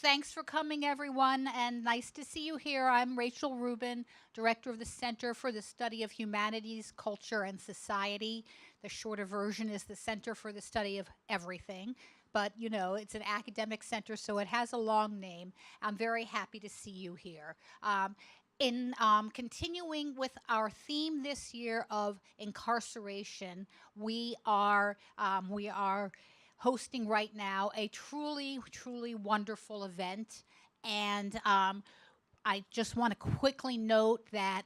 Thanks for coming, everyone, and nice to see you here. I'm Rachel Rubin, Director of the Center for the Study of Humanities, Culture, and Society. The shorter version is the Center for the Study of Everything, but it's an academic center, so it has a long name. I'm very happy to see you here. In continuing with our theme this year of incarceration, we are hosting right now a truly, truly wonderful event. And I just want to quickly note that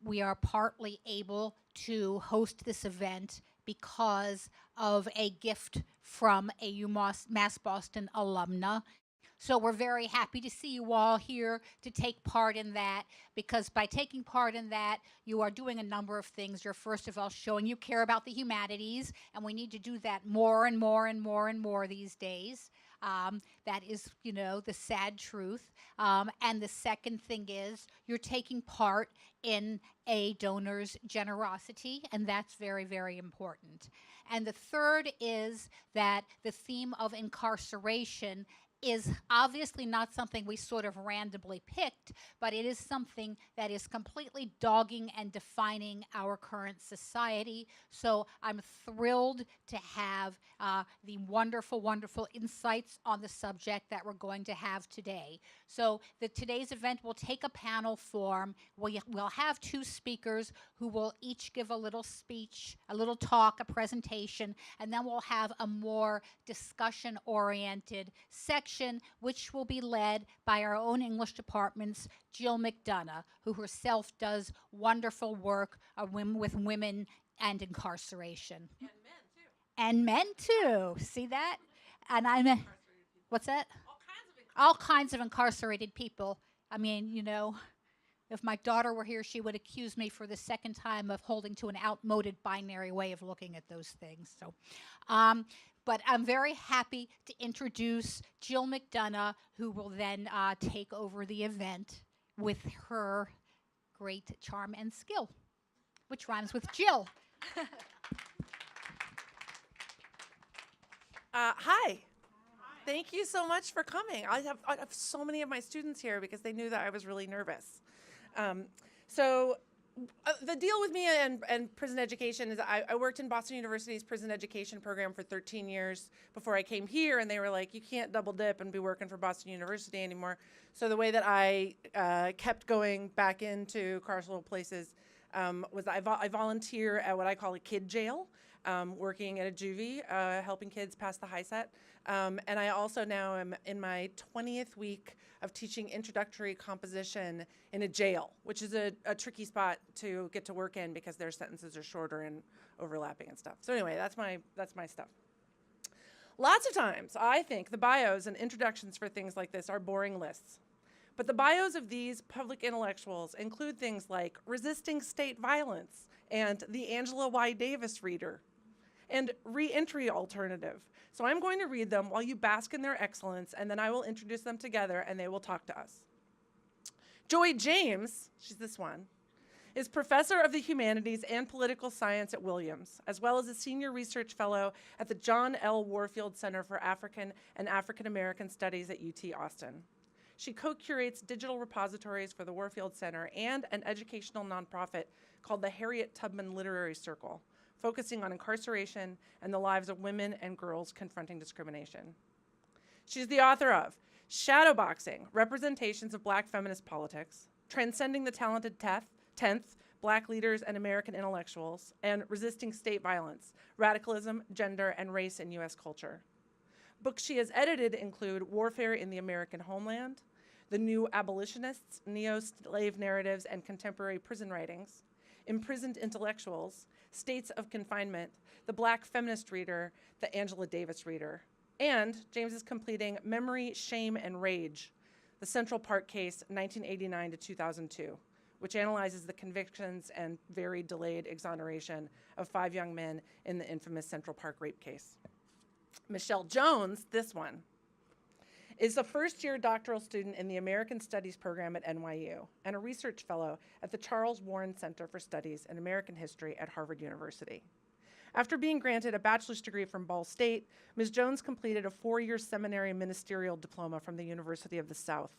we are partly able to host this event because of a gift from a UMass Mass Boston alumna. So we're very happy to see you all here to take part in that, because by taking part in that, you are doing a number of things. You're first of all showing you care about the humanities, and we need to do that more and more and more and more these days. That is, the sad truth. And the second thing is you're taking part in a donor's generosity, and that's very, very important. And the third is that the theme of incarceration is obviously not something we sort of randomly picked, but it is something that is completely dogging and defining our current society. So I'm thrilled to have the wonderful, wonderful insights on the subject that we're going to have today. So today's event will take a panel form. We'll have two speakers who will each give a little speech, a little talk, a presentation, and then we'll have a more discussion-oriented section, which will be led by our own English department's Jill McDonough, who herself does wonderful work with women and incarceration. And men too. See that? And what's that? All kinds of incarcerated people. I mean, if my daughter were here, she would accuse me for the second time of holding to an outmoded binary way of looking at those things. So, but I'm very happy to introduce Jill McDonough, who will then take over the event with her great charm and skill, which rhymes with Jill. Hi. Thank you so much for coming. I have so many of my students here because they knew that I was really nervous. The deal with me and prison education is I worked in Boston University's prison education program for 13 years before I came here, and they were like, you can't double dip and be working for Boston University anymore. So the way that I kept going back into carceral places was I volunteer at what I call a kid jail, working at a juvie, helping kids pass the high set. And I also now am in my 20th week of teaching introductory composition in a jail, which is a tricky spot to get to work in because their sentences are shorter and overlapping and stuff. So anyway, that's my stuff. Lots of times, I think the bios and introductions for things like this are boring lists. But the bios of these public intellectuals include things like resisting state violence and the Angela Y. Davis reader and reentry alternative. So I'm going to read them while you bask in their excellence, and then I will introduce them together and they will talk to us. Joy James, she's this one, is professor of the humanities and political science at Williams, as well as a senior research fellow at the John L. Warfield Center for African and African American Studies at UT Austin. She co-curates digital repositories for the Warfield Center and an educational nonprofit called the Harriet Tubman Literary Circle, focusing on incarceration and the lives of women and girls confronting discrimination. She's the author of Shadowboxing, Representations of Black Feminist Politics, Transcending the Talented Tenth, Black Leaders and American Intellectuals, and Resisting State Violence, Radicalism, Gender, and Race in U.S. Culture. Books she has edited include Warfare in the American Homeland, The New Abolitionists, Neo-Slave Narratives and Contemporary Prison Writings, Imprisoned Intellectuals, States of Confinement, The Black Feminist Reader, The Angela Davis Reader. And James is completing Memory, Shame, and Rage, The Central Park Case, 1989 to 2002, which analyzes the convictions and very delayed exoneration of 5 young men in the infamous Central Park rape case. Michelle Jones, this one, is a first-year doctoral student in the American Studies program at NYU and a research fellow at the Charles Warren Center for Studies in American History at Harvard University. After being granted a bachelor's degree from Ball State, Ms. Jones completed a 4-year seminary ministerial diploma from the University of the South.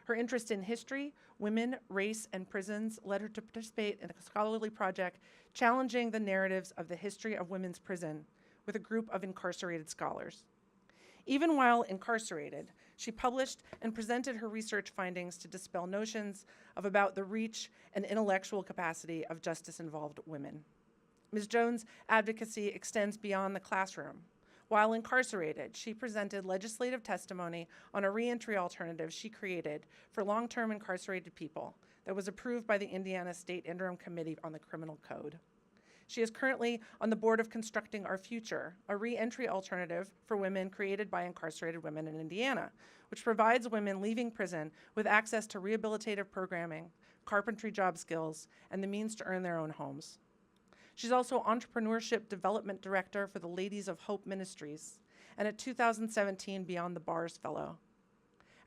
Her interest in history, women, race, and prisons led her to participate in a scholarly project challenging the narratives of the history of women's prison with a group of incarcerated scholars. Even while incarcerated, she published and presented her research findings to dispel notions about the reach and intellectual capacity of justice-involved women. Ms. Jones' advocacy extends beyond the classroom. While incarcerated, she presented legislative testimony on a reentry alternative she created for long-term incarcerated people that was approved by the Indiana State Interim Committee on the Criminal Code. She is currently on the board of Constructing Our Future, a reentry alternative for women created by incarcerated women in Indiana, which provides women leaving prison with access to rehabilitative programming, carpentry job skills, and the means to earn their own homes. She's also Entrepreneurship Development Director for the Ladies of Hope Ministries and a 2017 Beyond the Bars Fellow.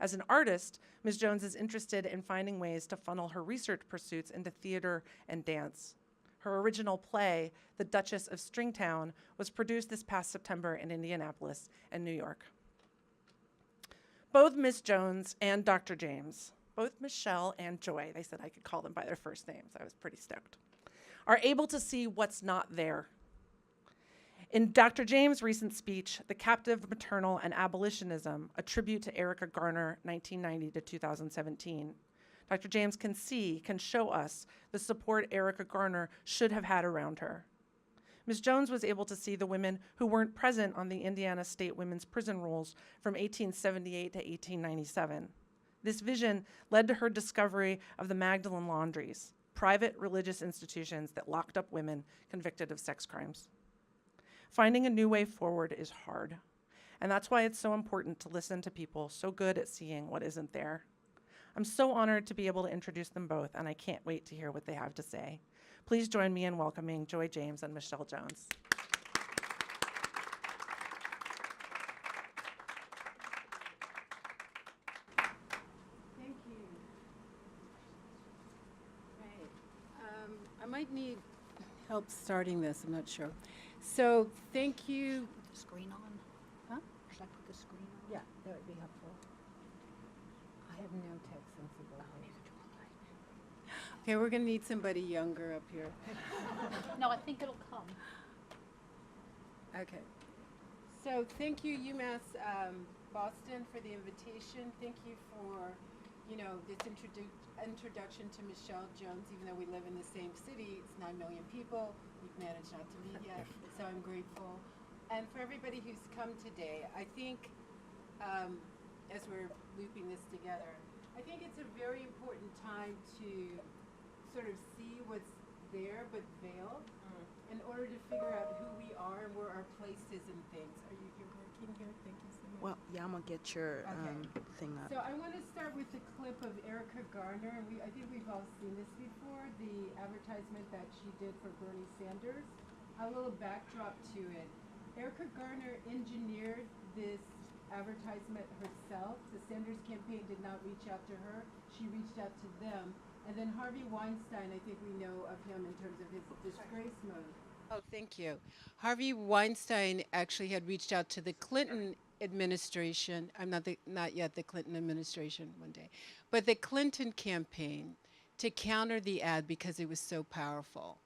As an artist, Ms. Jones is interested in finding ways to funnel her research pursuits into theater and dance. Her original play, The Duchess of Stringtown, was produced this past September in Indianapolis and New York. Both Ms. Jones and Dr. James, both Michelle and Joy, they said I could call them by their first names. I was pretty stoked, are able to see what's not there. In Dr. James' recent speech, The Captive Maternal and Abolitionism, a tribute to Erica Garner, 1990 to 2017, Dr. James can show us the support Erica Garner should have had around her. Ms. Jones was able to see the women who weren't present on the Indiana State Women's Prison Rules from 1878 to 1897. This vision led to her discovery of the Magdalen Laundries, private religious institutions that locked up women convicted of sex crimes. Finding a new way forward is hard, and that's why it's so important to listen to people so good at seeing what isn't there. I'm so honored to be able to introduce them both, and I can't wait to hear what they have to say. Please join me in welcoming Joy James and Michelle Jones. Thank you. Right. I might need help starting this, I'm not sure. So thank you. Put the screen on. Huh? Should I put the screen on? Yeah, that would be helpful. I have no tech sensibility. Okay, we're gonna need somebody younger up here. No, I think it'll come. Okay. So thank you, UMass Boston, for the invitation. Thank you for, this introduction to Michelle Jones. Even though we live in the same city, it's 9 million people. We've managed not to meet yet, so I'm grateful. And for everybody who's come today, I think, as we're looping this together, I think it's a very important time to sort of see what's there but veiled in order to figure out who we are and where our place is in things. You're working here? Thank you so much. Well, yeah, I'm gonna get your thing up. So I want to start with the clip of Erica Garner. I think we've all seen this before, the advertisement that she did for Bernie Sanders. A little backdrop to it. Erica Garner engineered this advertisement herself. The Sanders campaign did not reach out to her. She reached out to them. And then Harvey Weinstein, I think we know of him in terms of his disgrace mode. Oh, thank you. Harvey Weinstein actually had reached out to the Clinton administration. I'm not yet the Clinton administration one day, but the Clinton campaign to counter the ad because it was so powerful.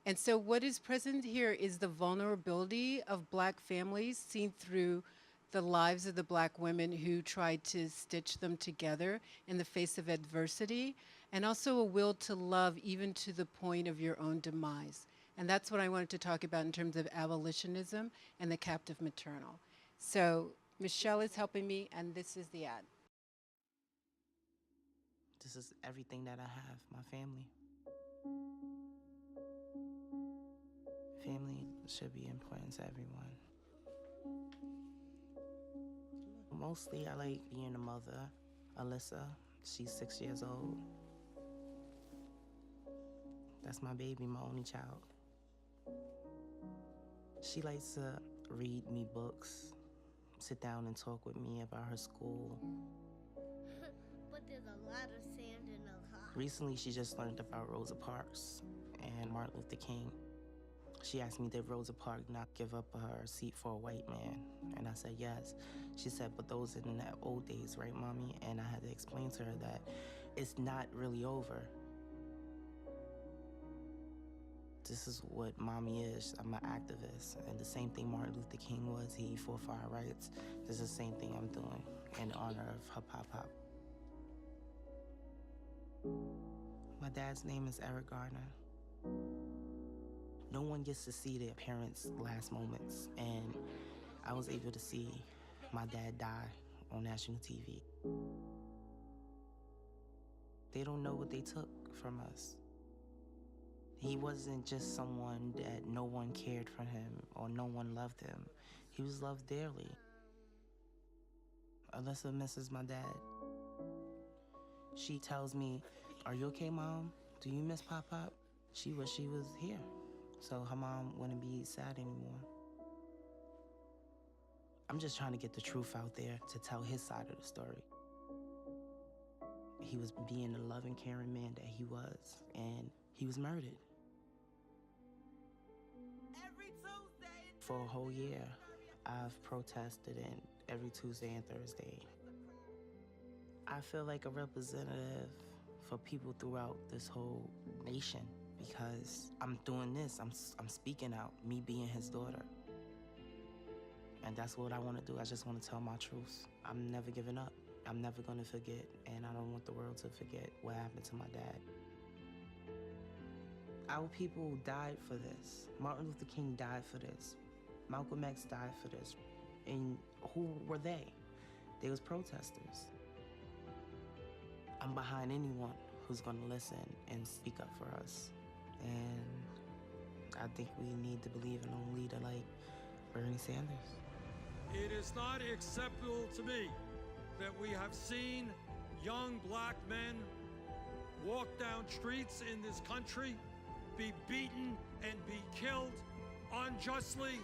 And so what is present here is the vulnerability of Black families seen through the lives of the Black women who tried to stitch them together in the face of adversity, and also a will to love even to the point of your own demise. And that's what I wanted to talk about in terms of abolitionism and the captive maternal. So Michelle is helping me, and this is the ad. This is everything that I have, my family. Family should be important to everyone. Mostly, I like being a mother. Alyssa, she's 6 years old. That's my baby, my only child. She likes to read me books, sit down and talk with me about her school. But there's a lot of sand in the car. Recently, she just learned about Rosa Parks and Martin Luther King. She asked me, did Rosa Parks not give up her seat for a white man? And I said, yes. She said, but those in the old days, right, Mommy? And I had to explain to her that it's not really over. This is what Mommy is. I'm an activist. And the same thing Martin Luther King was. He fought for our rights. This is the same thing I'm doing in honor of Hip Hop Hop. My dad's name is Eric Garner. No one gets to see their parents' last moments, and I was able to see my dad die on national TV. They don't know what they took from us. He wasn't just someone that no one cared for him or no one loved him. He was loved dearly. Alyssa misses my dad. She tells me, "Are you okay, Mom? Do you miss Pop Pop?" She wish she was here, so her mom wouldn't be sad anymore. I'm just trying to get the truth out there to tell his side of the story. He was being the loving, caring man that he was, and he was murdered. For a whole year, I've protested in every Tuesday and Thursday. I feel like a representative for people throughout this whole nation because I'm doing this, I'm speaking out, me being his daughter. And that's what I want to do. I just want to tell my truth. I'm never giving up. I'm never going to forget, and I don't want the world to forget what happened to my dad. Our people died for this. Martin Luther King died for this. Malcolm X died for this. And who were they? They was protesters. I'm behind anyone who's going to listen and speak up for us. And I think we need to believe in a leader like Bernie Sanders. It is not acceptable to me that we have seen young black men walk down streets in this country, be beaten and be killed unjustly.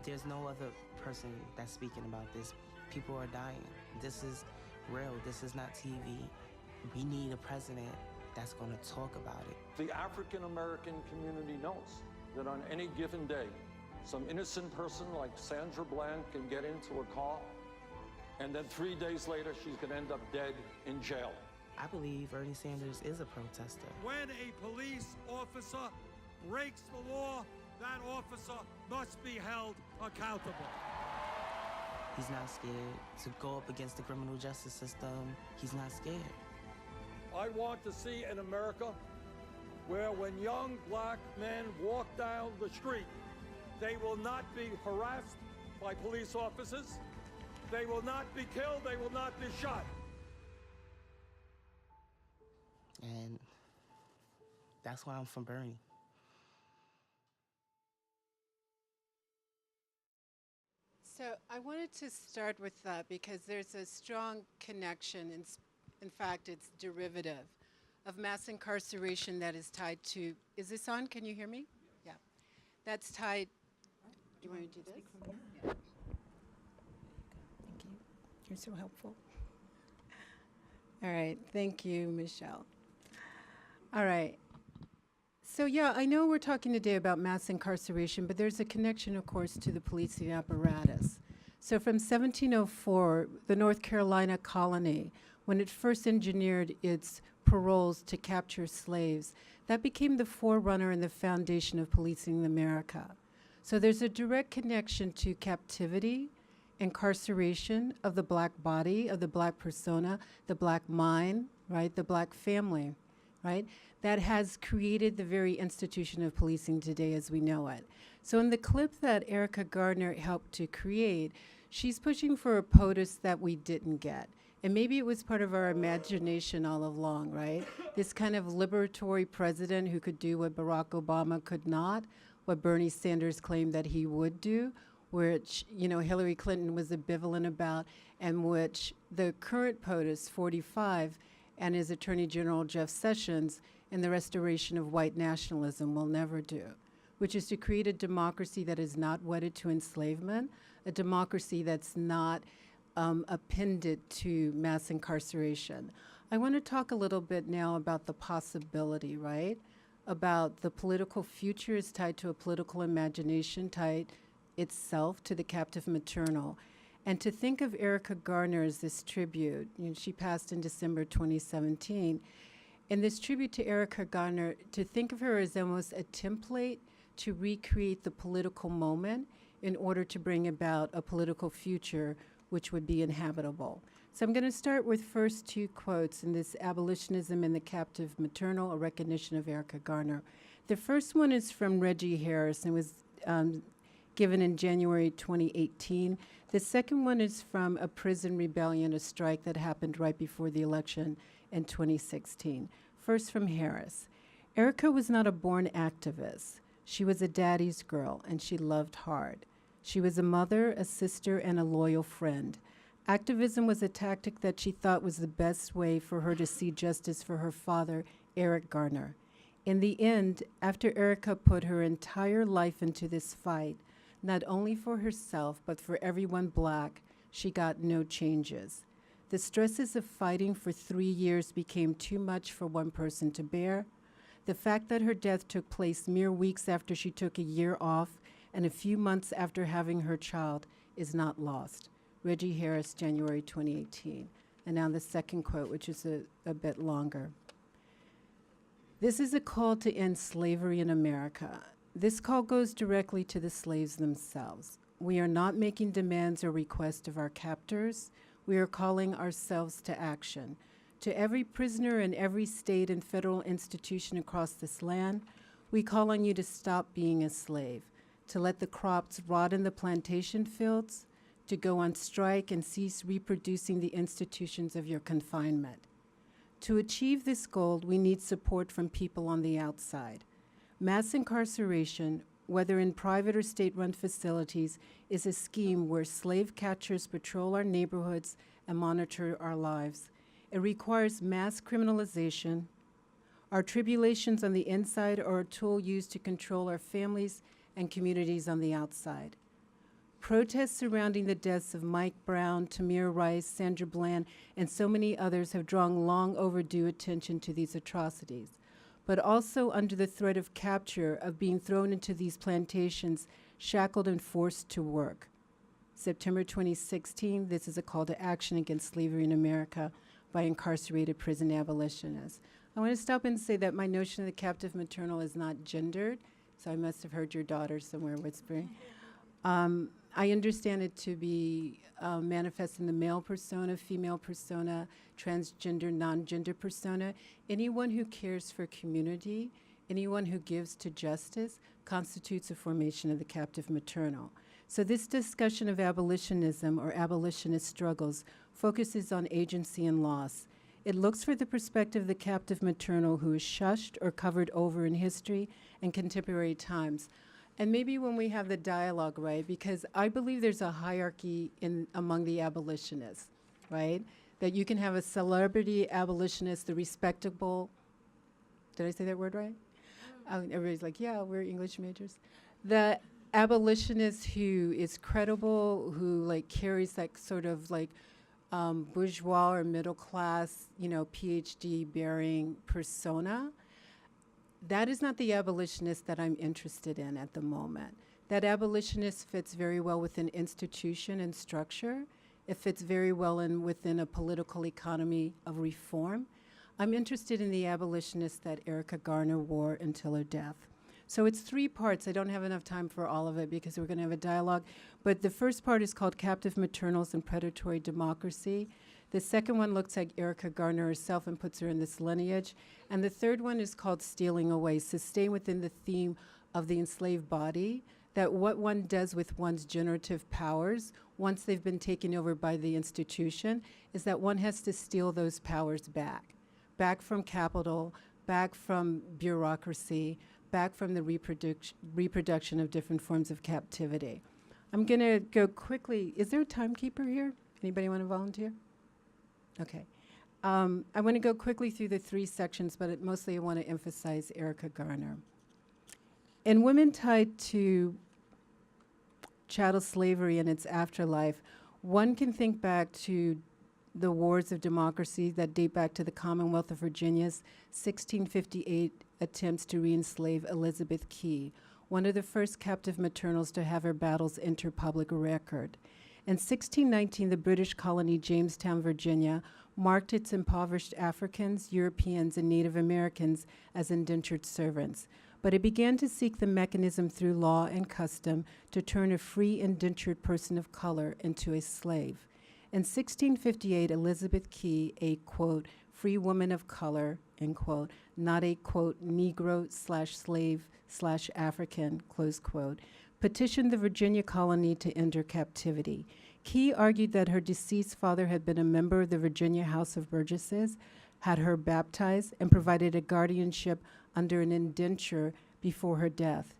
There's no other person that's speaking about this. People are dying. This is real. This is not TV. We need a president that's going to talk about it. The African American community knows that on any given day, some innocent person like Sandra Bland can get into a car, and then 3 days later, she's going to end up dead in jail. I believe Bernie Sanders is a protester. When a police officer breaks the law, that officer must be held accountable. He's not scared to go up against the criminal justice system. He's not scared. I want to see an America where when young black men walk down the street, they will not be harassed by police officers. They will not be killed. They will not be shot. And that's why I'm from Bernie. So I wanted to start with that because there's a strong connection, in fact, it's derivative of mass incarceration that is tied to, is this on? Can you hear me? Yeah. That's tied, do you want to do this? Thank you. You're so helpful. All right, thank you, Michelle. All right. So yeah, I know we're talking today about mass incarceration, but there's a connection, of course, to the policing apparatus. So from 1704, the North Carolina colony, when it first engineered its paroles to capture slaves, that became the forerunner and the foundation of policing America. So there's a direct connection to captivity, incarceration of the black body, of the black persona, the black mind, right, the black family, right, that has created the very institution of policing today as we know it. So in the clip that Erica Garner helped to create, she's pushing for a POTUS that we didn't get. And maybe it was part of our imagination all along, right? This kind of liberatory president who could do what Barack Obama could not, what Bernie Sanders claimed that he would do, which, you know, Hillary Clinton was ambivalent about, and which the current POTUS, 45, and his Attorney General Jeff Sessions in the restoration of white nationalism will never do, which is to create a democracy that is not wedded to enslavement, a democracy that's not appended to mass incarceration. I want to talk a little bit now about the possibility, right, about the political future is tied to a political imagination tied itself to the captive maternal. And to think of Erica Garner as this tribute, she passed in December 2017, and this tribute to Erica Garner, to think of her as almost a template to recreate the political moment in order to bring about a political future which would be inhabitable. So I'm going to start with first two quotes in this Abolitionism and the Captive Maternal, a recognition of Erica Garner. The first one is from Reggie Harris and was given in January 2018. The second one is from a prison rebellion, a strike that happened right before the election in 2016. First from Harris. Erica was not a born activist. She was a daddy's girl, and she loved hard. She was a mother, a sister, and a loyal friend. Activism was a tactic that she thought was the best way for her to see justice for her father, Eric Garner. In the end, after Erica put her entire life into this fight, not only for herself, but for everyone Black, she got no changes. The stresses of fighting for 3 years became too much for one person to bear. The fact that her death took place mere weeks after she took a year off and a few months after having her child is not lost. Reggie Harris, January 2018. And now the second quote, which is a bit longer. This is a call to end slavery in America. This call goes directly to the slaves themselves. We are not making demands or requests of our captors. We are calling ourselves to action. To every prisoner in every state and federal institution across this land, we call on you to stop being a slave, to let the crops rot in the plantation fields, to go on strike and cease reproducing the institutions of your confinement. To achieve this goal, we need support from people on the outside. Mass incarceration, whether in private or state-run facilities, is a scheme where slave catchers patrol our neighborhoods and monitor our lives. It requires mass criminalization. Our tribulations on the inside are a tool used to control our families and communities on the outside. Protests surrounding the deaths of Mike Brown, Tamir Rice, Sandra Bland, and so many others have drawn long overdue attention to these atrocities, but also under the threat of capture, of being thrown into these plantations, shackled and forced to work. September 2016, this is a call to action against slavery in America by incarcerated prison abolitionists. I want to stop and say that my notion of the captive maternal is not gendered, so I must have heard your daughter somewhere whispering. I understand it to be manifest in the male persona, female persona, transgender, non-gender persona. Anyone who cares for community, anyone who gives to justice, constitutes a formation of the captive maternal. So this discussion of abolitionism or abolitionist struggles focuses on agency and loss. It looks for the perspective of the captive maternal who is shushed or covered over in history and contemporary times. And maybe when we have the dialogue, right, because I believe there's a hierarchy among the abolitionists, right? That you can have a celebrity abolitionist, the respectable, did I say that word right? Everybody's like, yeah, we're English majors. The abolitionist who is credible, who like carries that sort of like bourgeois or middle class, PhD bearing persona. That is not the abolitionist that I'm interested in at the moment. That abolitionist fits very well within institution and structure. It fits very well within a political economy of reform. I'm interested in the abolitionist that Erica Garner wore until her death. So it's 3 parts. I don't have enough time for all of it because we're going to have a dialogue. But the first part is called Captive Maternals and Predatory Democracy. The second one looks at Erica Garner herself and puts her in this lineage. And the third one is called Stealing Away, sustained within the theme of the enslaved body, that what one does with one's generative powers, once they've been taken over by the institution, is that one has to steal those powers back from capital, back from bureaucracy, back from the reproduction of different forms of captivity. I'm going to go quickly. Is there a timekeeper here? Anybody want to volunteer? Okay. I want to go quickly through the 3 sections, but mostly I want to emphasize Erica Garner. In Women Tied to Chattel Slavery and its Afterlife, one can think back to the wars of democracy that date back to the Commonwealth of Virginia's 1658 attempts to re-enslave Elizabeth Key, one of the first captive maternals to have her battles enter public record. In 1619, the British colony Jamestown, Virginia, marked its impoverished Africans, Europeans, and Native Americans as indentured servants, but it began to seek the mechanism through law and custom to turn a free indentured person of color into a slave. In 1658, Elizabeth Key, a, quote, free woman of color, end quote, not a, quote, Negro/slave/African, close quote, petitioned the Virginia colony to end her captivity. Key argued that her deceased father had been a member of the Virginia House of Burgesses, had her baptized, and provided a guardianship under an indenture before her death.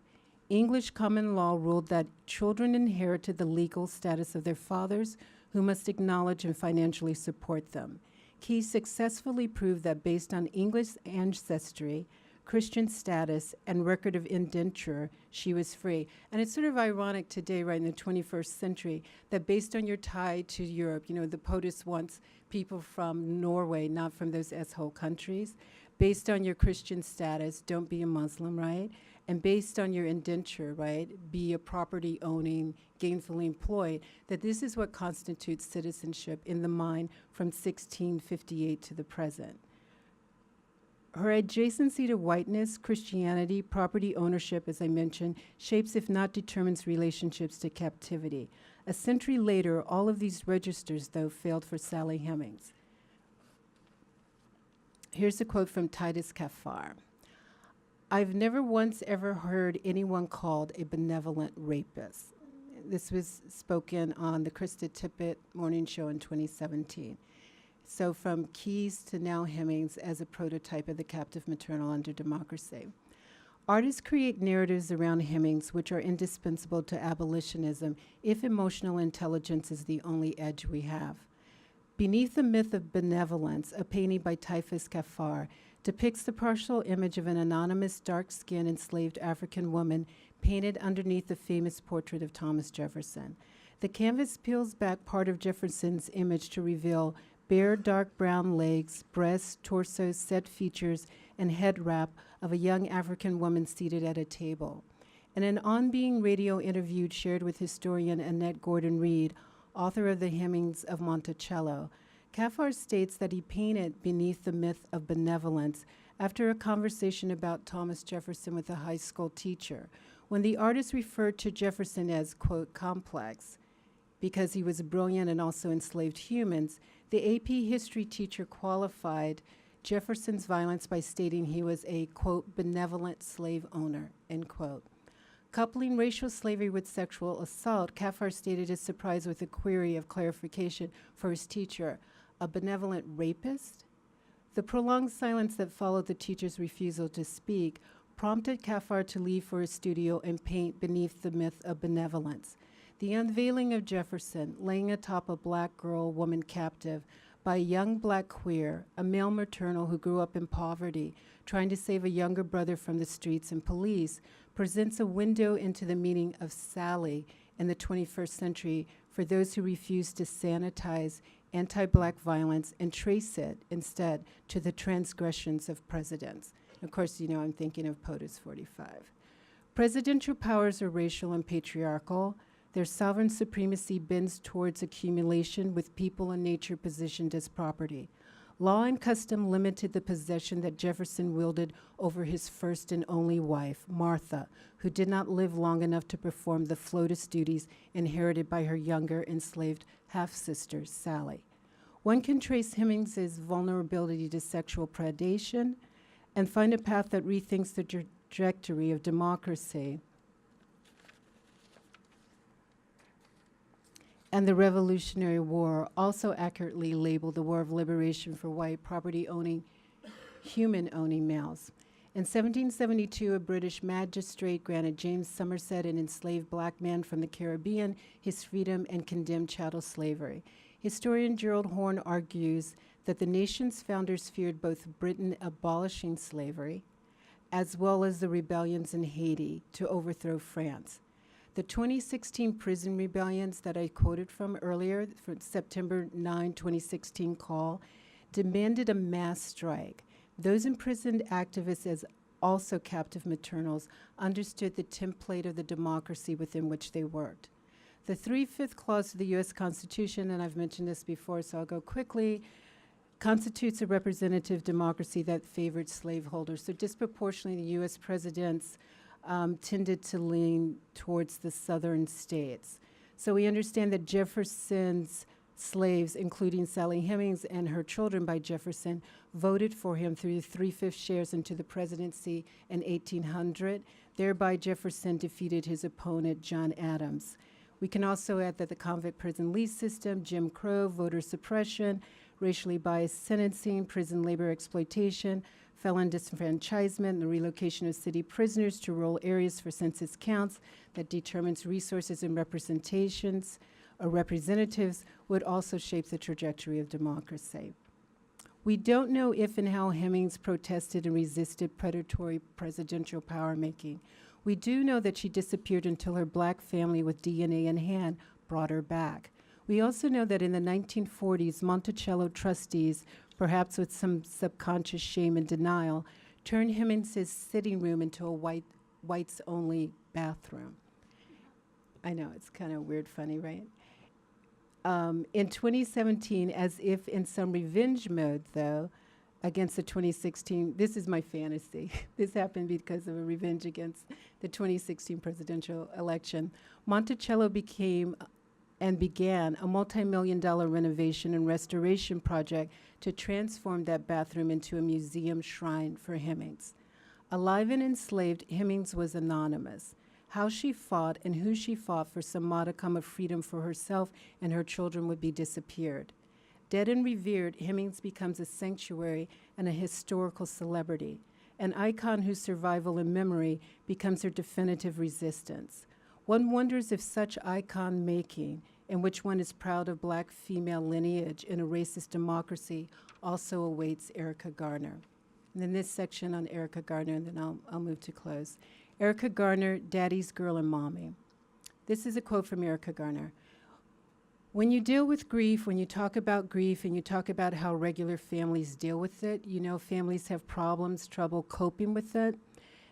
English common law ruled that children inherited the legal status of their fathers, who must acknowledge and financially support them. Key successfully proved that based on English ancestry, Christian status, and record of indenture, she was free. And it's sort of ironic today, right, in the 21st century, that based on your tie to Europe, you know, the POTUS wants people from Norway, not from those S-hole countries. Based on your Christian status, don't be a Muslim, right? And based on your indenture, right, be a property-owning, gainfully employed, that this is what constitutes citizenship in the mind from 1658 to the present. Her adjacency to whiteness, Christianity, property ownership, as I mentioned, shapes, if not determines, relationships to captivity. A century later, all of these registers, though, failed for Sally Hemings. Here's a quote from Titus Kaphar. I've never once ever heard anyone called a benevolent rapist. This was spoken on the Krista Tippett morning show in 2017. So from Keyes to now Hemings as a prototype of the captive maternal under democracy. Artists create narratives around Hemings which are indispensable to abolitionism if emotional intelligence is the only edge we have. Beneath the Myth of Benevolence, a painting by Titus Kaphar depicts the partial image of an anonymous dark-skinned enslaved African woman painted underneath the famous portrait of Thomas Jefferson. The canvas peels back part of Jefferson's image to reveal bare dark brown legs, breasts, torso, set features, and head wrap of a young African woman seated at a table. In an On Being radio interview shared with historian Annette Gordon-Reed, author of The Hemings of Monticello, Kaphar states that he painted Beneath the Myth of Benevolence after a conversation about Thomas Jefferson with a high school teacher, when the artist referred to Jefferson as, quote, complex, because he was brilliant and also enslaved humans. The AP history teacher qualified Jefferson's violence by stating he was a, quote, benevolent slave owner, end quote. Coupling racial slavery with sexual assault, Kaphar stated his surprise with a query of clarification for his teacher, a benevolent rapist? The prolonged silence that followed the teacher's refusal to speak prompted Kaphar to leave for his studio and paint Beneath the Myth of Benevolence. The unveiling of Jefferson, laying atop a black girl, woman captive, by a young black queer, a male maternal who grew up in poverty, trying to save a younger brother from the streets and police, presents a window into the meaning of Sally in the 21st century for those who refuse to sanitize anti-black violence and trace it instead to the transgressions of presidents. Of course, you know, I'm thinking of POTUS 45. Presidential powers are racial and patriarchal. Their sovereign supremacy bends towards accumulation with people and nature positioned as property. Law and custom limited the possession that Jefferson wielded over his first and only wife, Martha, who did not live long enough to perform the FLOTUS duties inherited by her younger enslaved half-sister, Sally. One can trace Hemings's vulnerability to sexual predation and find a path that rethinks the trajectory of democracy and the Revolutionary War, also accurately labeled the War of Liberation for white property-owning, human-owning males. In 1772, a British magistrate granted James Somerset, an enslaved black man from the Caribbean, his freedom and condemned chattel slavery. Historian Gerald Horne argues that the nation's founders feared both Britain abolishing slavery as well as the rebellions in Haiti to overthrow France. The 2016 prison rebellions that I quoted from earlier, from September 9, 2016 call, demanded a mass strike. Those imprisoned activists as also captive maternals, understood the template of the democracy within which they worked. The 3/5 clause of the U.S. Constitution, and I've mentioned this before, so I'll go quickly, constitutes a representative democracy that favored slaveholders. So disproportionately, the U.S. presidents tended to lean towards the southern states. So we understand that Jefferson's slaves, including Sally Hemings and her children by Jefferson, voted for him through the 3/5 shares into the presidency in 1800. Thereby, Jefferson defeated his opponent, John Adams. We can also add that the convict prison lease system, Jim Crow, voter suppression, racially biased sentencing, prison labor exploitation, felon disenfranchisement, and the relocation of city prisoners to rural areas for census counts that determines resources and representations or representatives would also shape the trajectory of democracy. We don't know if and how Hemings protested and resisted predatory presidential power making. We do know that she disappeared until her black family with DNA in hand brought her back. We also know that in the 1940s, Monticello trustees, perhaps with some subconscious shame and denial, turned Hemings' sitting room into a whites-only bathroom. I know, it's kind of weird, funny, right? In 2017, as if in some revenge mode, though, against the 2016, this is my fantasy. This happened because of a revenge against the 2016 presidential election. Monticello began a multi-million-dollar renovation and restoration project to transform that bathroom into a museum shrine for Hemings. Alive and enslaved, Hemings was anonymous. How she fought and who she fought for some modicum of freedom for herself and her children would be disappeared. Dead and revered, Hemings becomes a sanctuary and a historical celebrity, an icon whose survival and memory becomes her definitive resistance. One wonders if such icon making, in which one is proud of black female lineage in a racist democracy, also awaits Erica Garner. And then this section on Erica Garner, and then I'll move to close. Erica Garner, Daddy's Girl and Mommy. This is a quote from Erica Garner. When you deal with grief, when you talk about grief and you talk about how regular families deal with it, you know families have problems, trouble coping with it,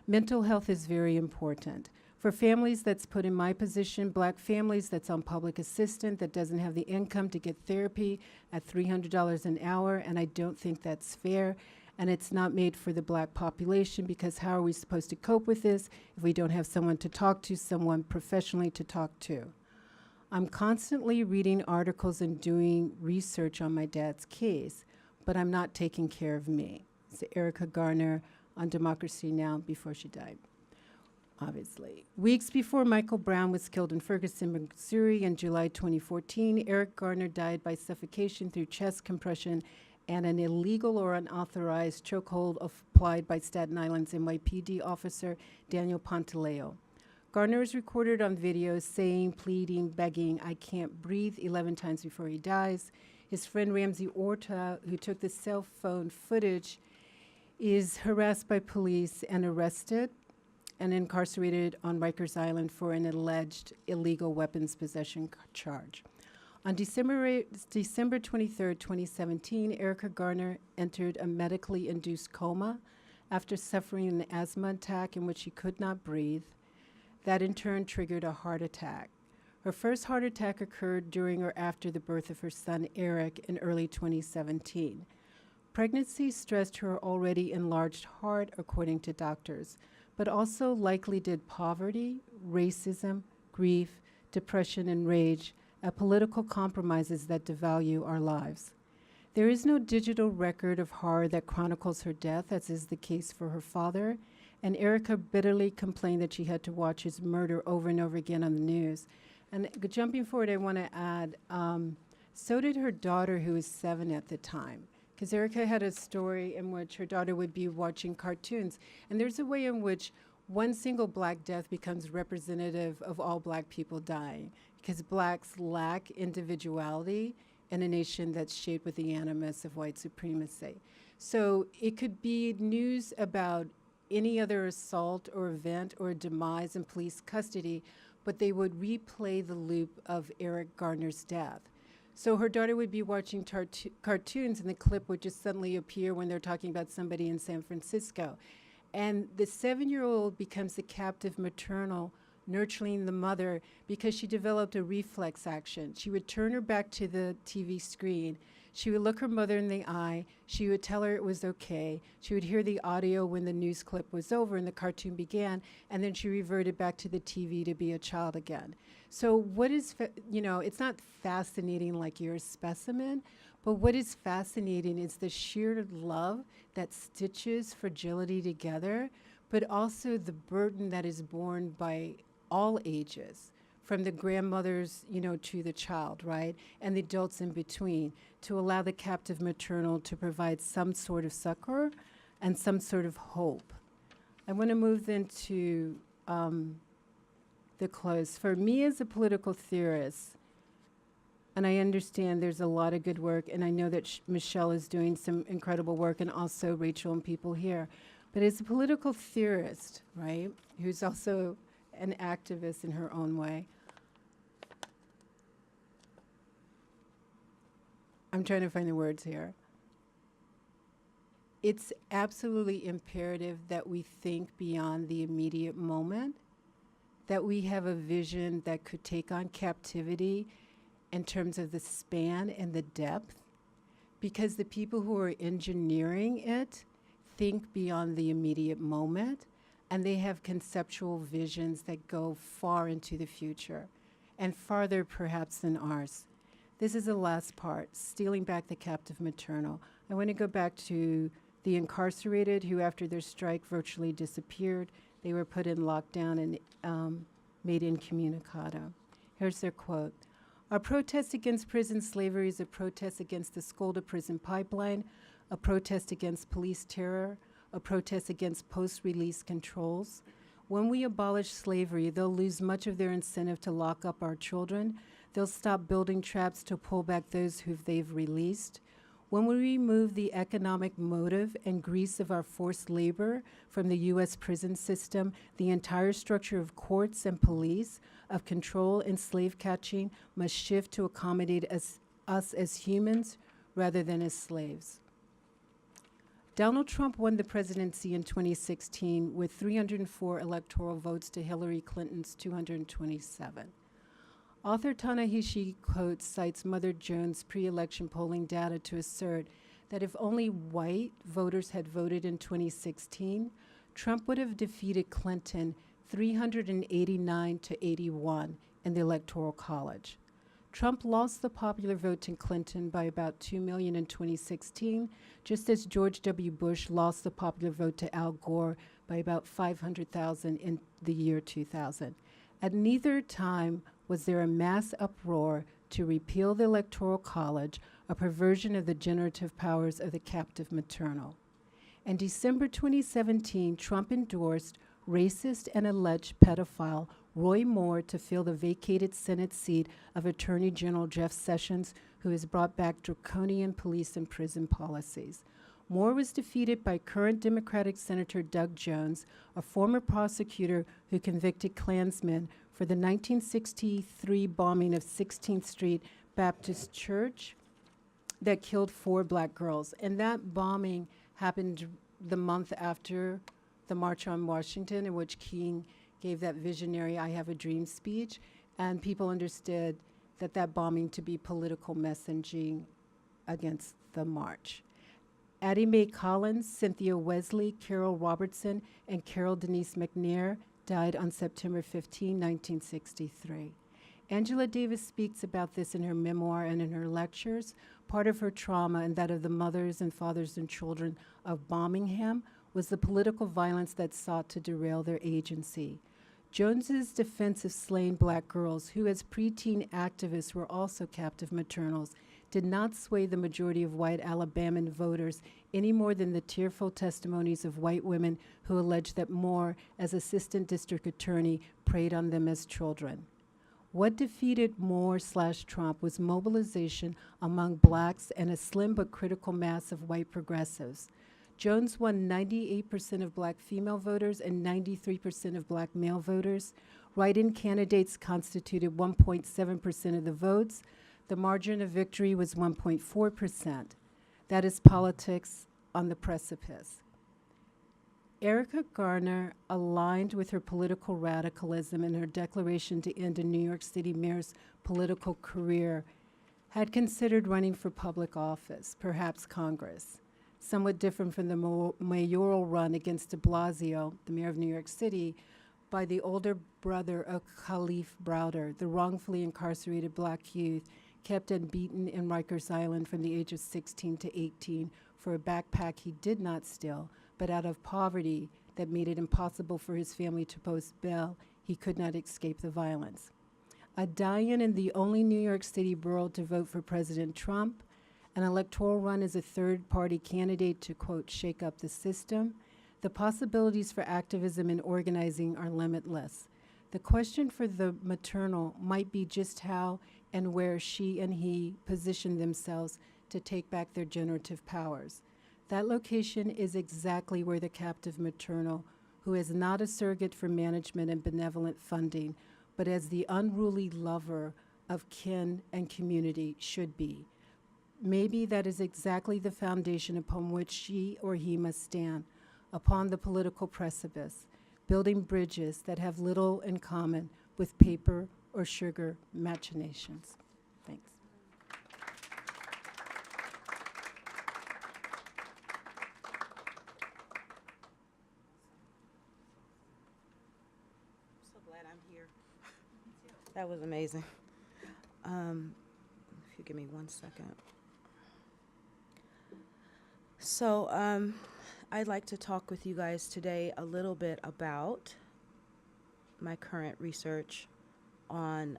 mental health is very important. For families that's put in my position, black families that's on public assistance, that doesn't have the income to get therapy at $300 an hour, and I don't think that's fair. And it's not made for the black population because how are we supposed to cope with this if we don't have someone to talk to, someone professionally to talk to? I'm constantly reading articles and doing research on my dad's case, but I'm not taking care of me. It's Erica Garner on Democracy Now! Before she died, obviously. Weeks before Michael Brown was killed in Ferguson, Missouri in July 2014, Eric Garner died by suffocation through chest compression and an illegal or unauthorized chokehold applied by Staten Island's NYPD officer, Daniel Pantaleo. Garner is recorded on video saying, pleading, begging, "I can't breathe," 11 times before he dies. His friend Ramsey Orta, who took the cell phone footage, is harassed by police and arrested and incarcerated on Rikers Island for an alleged illegal weapons possession charge. On December 23, 2017, Erica Garner entered a medically induced coma after suffering an asthma attack in which she could not breathe. That in turn triggered a heart attack. Her first heart attack occurred during or after the birth of her son Eric in early 2017. Pregnancy stressed her already enlarged heart, according to doctors, but also likely did poverty, racism, grief, depression, and rage at political compromises that devalue our lives. There is no digital record of horror that chronicles her death, as is the case for her father, and Erica bitterly complained that she had to watch his murder over and over again on the news. And jumping forward, I want to add, so did her daughter, who was 7 at the time, because Erica had a story in which her daughter would be watching cartoons. And there's a way in which one single black death becomes representative of all black people dying, because blacks lack individuality in a nation that's shaped with the animus of white supremacy. So it could be news about any other assault or event or demise in police custody, but they would replay the loop of Eric Garner's death. So her daughter would be watching cartoons, and the clip would just suddenly appear when they're talking about somebody in San Francisco. And the 7-year-old becomes the captive maternal, nurturing the mother because she developed a reflex action. She would turn her back to the TV screen. She would look her mother in the eye. She would tell her it was okay. She would hear the audio when the news clip was over and the cartoon began, and then she reverted back to the TV to be a child again. So what is, it's not fascinating like you're a specimen, but what is fascinating is the sheer love that stitches fragility together, but also the burden that is borne by all ages, from the grandmothers, to the child, right? And the adults in between, to allow the captive maternal to provide some sort of succor and some sort of hope. I want to move then to the close. For me as a political theorist, and I understand there's a lot of good work, and I know that Michelle is doing some incredible work, and also Rachel and people here. But as a political theorist, right, who's also an activist in her own way, I'm trying to find the words here. It's absolutely imperative that we think beyond the immediate moment, that we have a vision that could take on captivity in terms of the span and the depth, because the people who are engineering it think beyond the immediate moment, and they have conceptual visions that go far into the future, and farther perhaps than ours. This is the last part, stealing back the captive maternal. I want to go back to the incarcerated who, after their strike, virtually disappeared. They were put in lockdown and made incommunicado. Here's their quote. Our protest against prison slavery is a protest against the school-to-prison pipeline, a protest against police terror, a protest against post-release controls. When we abolish slavery, they'll lose much of their incentive to lock up our children. They'll stop building traps to pull back those who they've released. When we remove the economic motive and grease of our forced labor from the U.S. prison system, the entire structure of courts and police, of control and slave catching, must shift to accommodate us as humans rather than as slaves. Donald Trump won the presidency in 2016 with 304 electoral votes to Hillary Clinton's 227. Author Ta-Nehisi Coates cites Mother Jones' pre-election polling data to assert that if only white voters had voted in 2016, Trump would have defeated Clinton 389 to 81 in the Electoral College. Trump lost the popular vote to Clinton by about 2 million in 2016, just as George W. Bush lost the popular vote to Al Gore by about 500,000 in the year 2000. At neither time was there a mass uproar to repeal the Electoral College, a perversion of the generative powers of the captive maternal. In December 2017, Trump endorsed racist and alleged pedophile Roy Moore to fill the vacated Senate seat of Attorney General Jeff Sessions, who has brought back draconian police and prison policies. Moore was defeated by current Democratic Senator Doug Jones, a former prosecutor who convicted Klansmen for the 1963 bombing of 16th Street Baptist Church that killed 4 black girls. And that bombing happened the month after the March on Washington, in which King gave that visionary I Have a Dream speech, and people understood that bombing to be political messaging against the march. Addie Mae Collins, Cynthia Wesley, Carol Robertson, and Carol Denise McNair died on September 15, 1963. Angela Davis speaks about this in her memoir and in her lectures. Part of her trauma and that of the mothers and fathers and children of Birmingham was the political violence that sought to derail their agency. Jones's defense of slain black girls, who as preteen activists were also captive maternals, did not sway the majority of white Alabaman voters any more than the tearful testimonies of white women who alleged that Moore, as assistant district attorney, preyed on them as children. What defeated Moore/Trump was mobilization among blacks and a slim but critical mass of white progressives. Jones won 98% of black female voters and 93% of black male voters. Write-in candidates constituted 1.7% of the votes. The margin of victory was 1.4%. That is politics on the precipice. Erica Garner aligned with her political radicalism in her declaration to end a New York City mayor's political career, had considered running for public office, perhaps Congress, somewhat different from the mayoral run against de Blasio, the mayor of New York City, by the older brother of Khalif Browder, the wrongfully incarcerated black youth kept and beaten in Rikers Island from the age of 16 to 18 for a backpack he did not steal, but out of poverty that made it impossible for his family to post bail, he could not escape the violence. A die-in in the only New York City borough to vote for President Trump, an electoral run as a third-party candidate to, quote, shake up the system. The possibilities for activism and organizing are limitless. The question for the maternal might be just how and where she and he position themselves to take back their generative powers. That location is exactly where the captive maternal, who is not a surrogate for management and benevolent funding, but as the unruly lover of kin and community, should be. Maybe that is exactly the foundation upon which she or he must stand, upon the political precipice, building bridges that have little in common with paper or sugar machinations. Thanks. So glad I'm here. That was amazing. If you give me 1 second. So I'd like to talk with you guys today a little bit about my current research on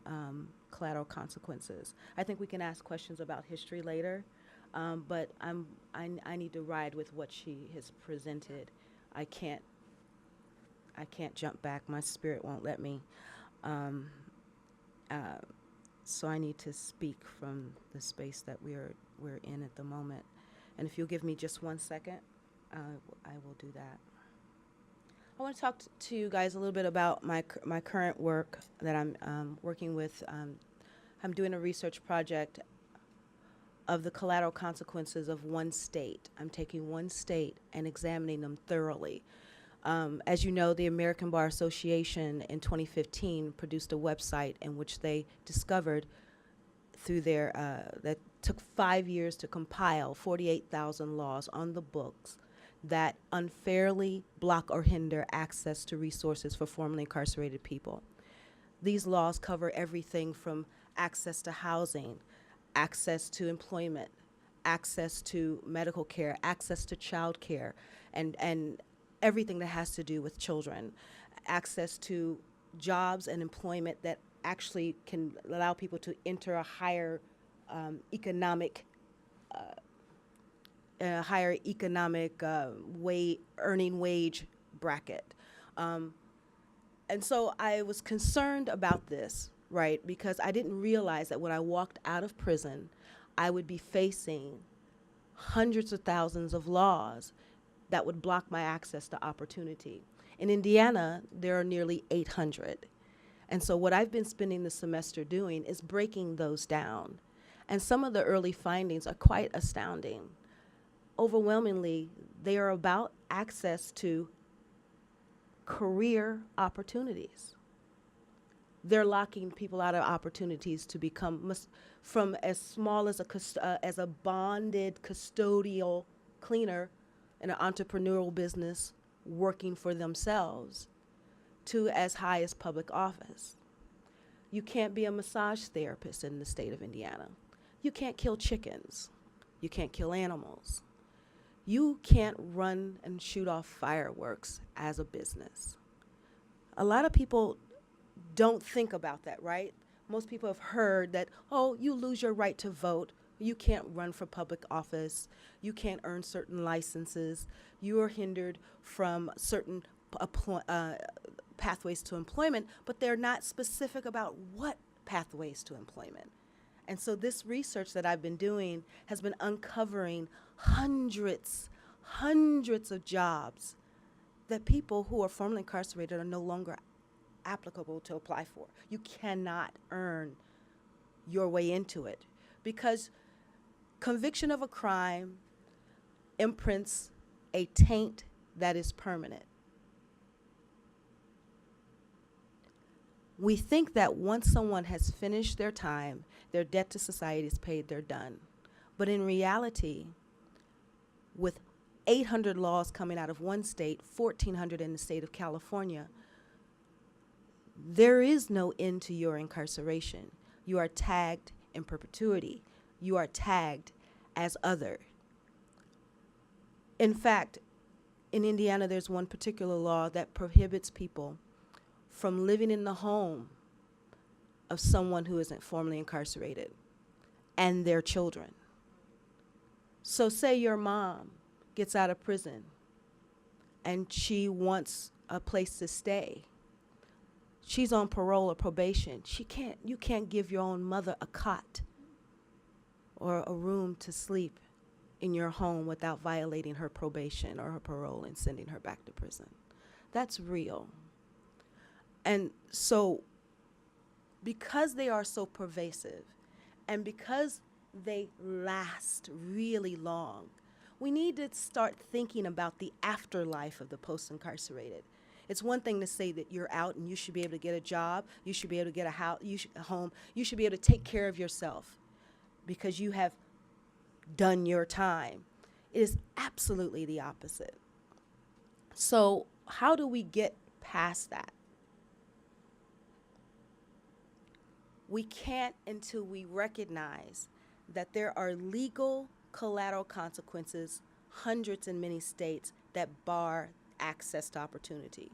collateral consequences. I think we can ask questions about history later, but I need to ride with what she has presented. I can't jump back. My spirit won't let me. So I need to speak from the space that we're in at the moment. And if you'll give me just 1 second, I will do that. I want to talk to you guys a little bit about my current work that I'm working with. I'm doing a research project of the collateral consequences of one state. I'm taking one state and examining them thoroughly. As you know, the American Bar Association in 2015 produced a website in which they discovered through their, that took 5 years to compile 48,000 laws on the books that unfairly block or hinder access to resources for formerly incarcerated people. These laws cover everything from access to housing, access to employment, access to medical care, access to child care, and everything that has to do with children, access to jobs and employment that actually can allow people to enter a higher economic earning wage bracket. And so I was concerned about this, right, because I didn't realize that when I walked out of prison, I would be facing hundreds of thousands of laws that would block my access to opportunity. In Indiana, there are nearly 800. And so what I've been spending the semester doing is breaking those down. And some of the early findings are quite astounding. Overwhelmingly, they are about access to career opportunities. They're locking people out of opportunities to become, from as small as a bonded custodial cleaner in an entrepreneurial business working for themselves, to as high as public office. You can't be a massage therapist in the state of Indiana. You can't kill chickens. You can't kill animals. You can't run and shoot off fireworks as a business. A lot of people don't think about that, right? Most people have heard that, oh, you lose your right to vote. You can't run for public office. You can't earn certain licenses. You are hindered from certain pathways to employment, but they're not specific about what pathways to employment. And so this research that I've been doing has been uncovering hundreds of jobs that people who are formerly incarcerated are no longer applicable to apply for. You cannot earn your way into it because conviction of a crime imprints a taint that is permanent. We think that once someone has finished their time, their debt to society is paid, they're done. But in reality, with 800 laws coming out of one state, 1,400 in the state of California, there is no end to your incarceration. You are tagged in perpetuity. You are tagged as other. In fact, in Indiana, there's one particular law that prohibits people from living in the home of someone who isn't formally incarcerated and their children. So say your mom gets out of prison and she wants a place to stay. She's on parole or probation. You can't give your own mother a cot or a room to sleep in your home without violating her probation or her parole and sending her back to prison. That's real. And so because they are so pervasive and because they last really long, we need to start thinking about the afterlife of the post-incarcerated. It's one thing to say that you're out and you should be able to get a job, you should be able to get a house, a home, you should be able to take care of yourself because you have done your time. It is absolutely the opposite. So how do we get past that? We can't until we recognize that there are legal collateral consequences, hundreds in many states, that bar access to opportunity.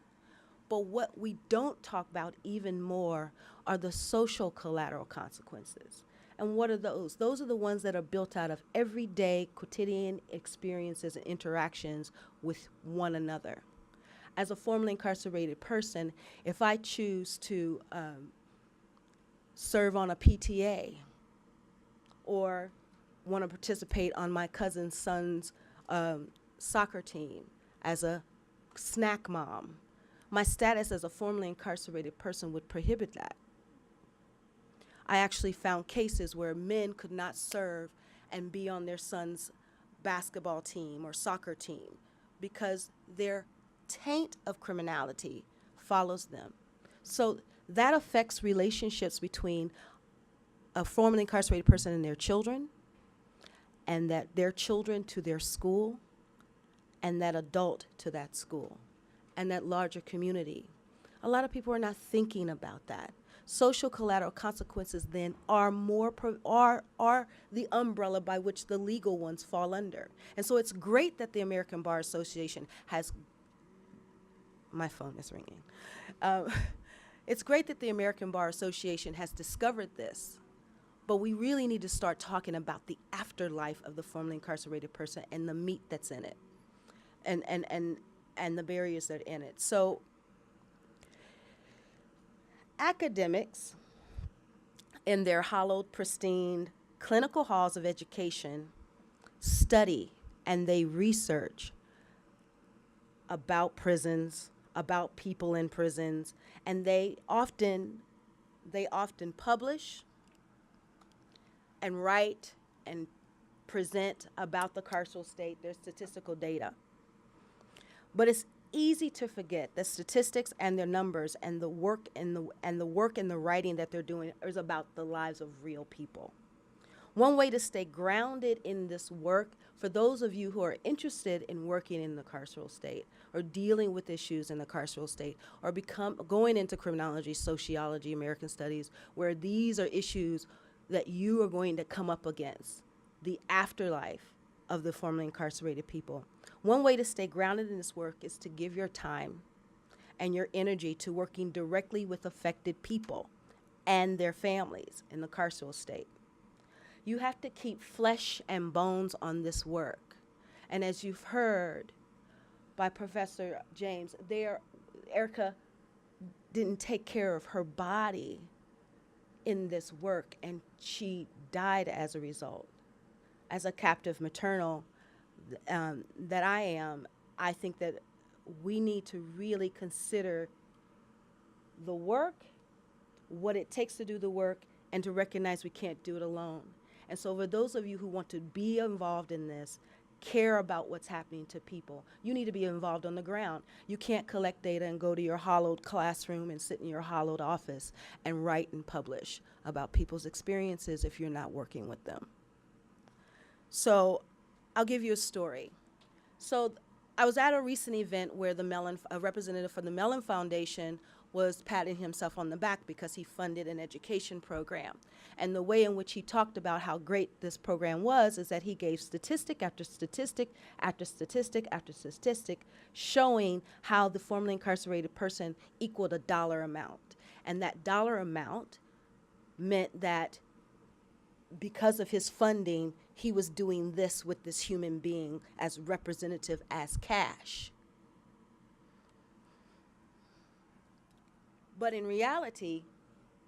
But what we don't talk about even more are the social collateral consequences. And what are those? Those are the ones that are built out of everyday quotidian experiences and interactions with one another. As a formerly incarcerated person, if I choose to serve on a PTA or want to participate on my cousin's son's soccer team as a snack mom, my status as a formerly incarcerated person would prohibit that. I actually found cases where men could not serve and be on their son's basketball team or soccer team because their taint of criminality follows them. So that affects relationships between a formerly incarcerated person and their children, and that their children to their school, and that adult to that school, and that larger community. A lot of people are not thinking about that. Social collateral consequences then are are the umbrella by which the legal ones fall under. And so it's great that the American Bar Association has, my phone is ringing. It's great that the American Bar Association has discovered this, but we really need to start talking about the afterlife of the formerly incarcerated person and the meat that's in it, and the barriers that are in it. So academics, in their hallowed, pristine clinical halls of education, study and they research about prisons, about people in prisons, and they often publish and write and present about the carceral state, their statistical data. But it's easy to forget that statistics and their numbers and the work and the writing that they're doing is about the lives of real people. One way to stay grounded in this work, for those of you who are interested in working in the carceral state or dealing with issues in the carceral state or going into criminology, sociology, American studies, where these are issues that you are going to come up against, the afterlife of the formerly incarcerated people. One way to stay grounded in this work is to give your time and your energy to working directly with affected people and their families in the carceral state. You have to keep flesh and bones on this work. And as you've heard by Professor James, Erica didn't take care of her body in this work, and she died as a result. As a captive maternal that I am, I think that we need to really consider the work, what it takes to do the work, and to recognize we can't do it alone. And so for those of you who want to be involved in this, care about what's happening to people. You need to be involved on the ground. You can't collect data and go to your hollowed classroom and sit in your hollowed office and write and publish about people's experiences if you're not working with them. So I'll give you a story. So I was at a recent event where a representative from the Mellon Foundation was patting himself on the back because he funded an education program. And the way in which he talked about how great this program was is that he gave statistic after statistic after statistic after statistic showing how the formerly incarcerated person equaled a dollar amount. And that dollar amount meant that because of his funding, he was doing this with this human being as representative as cash. But in reality,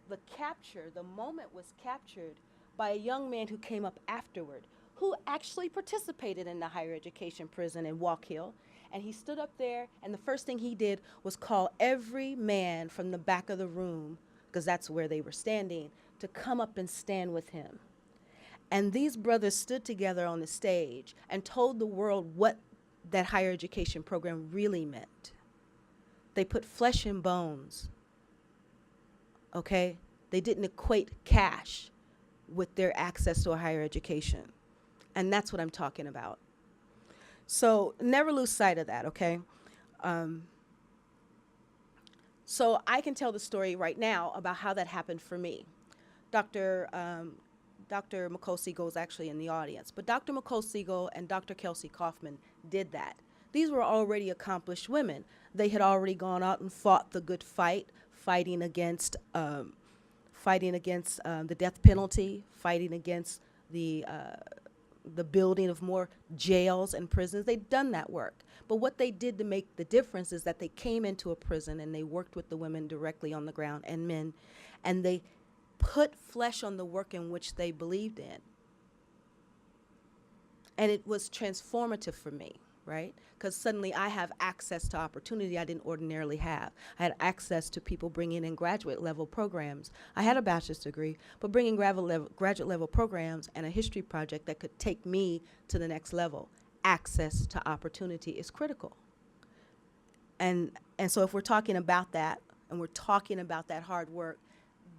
the moment was captured by a young man who came up afterward, who actually participated in the higher education prison in Walk Hill. And he stood up there, and the first thing he did was call every man from the back of the room, because that's where they were standing, to come up and stand with him. And these brothers stood together on the stage and told the world what that higher education program really meant. They put flesh and bones. Okay? They didn't equate cash with their access to a higher education. And that's what I'm talking about. So never lose sight of that, okay? So I can tell the story right now about how that happened for me. Dr. McCole-Siegel is actually in the audience, but Dr. McCole-Siegel and Dr. Kelsey Kaufman did that. These were already accomplished women. They had already gone out and fought the good fight, fighting against the death penalty, fighting against the building of more jails and prisons. They'd done that work. But what they did to make the difference is that they came into a prison and they worked with the women directly on the ground and men, and they put flesh on the work in which they believed in. And it was transformative for me, right? Because suddenly I have access to opportunity I didn't ordinarily have. I had access to people bringing in graduate level programs. I had a bachelor's degree, but bringing graduate level programs and a history project that could take me to the next level. Access to opportunity is critical. And so if we're talking about that, and we're talking about that hard work,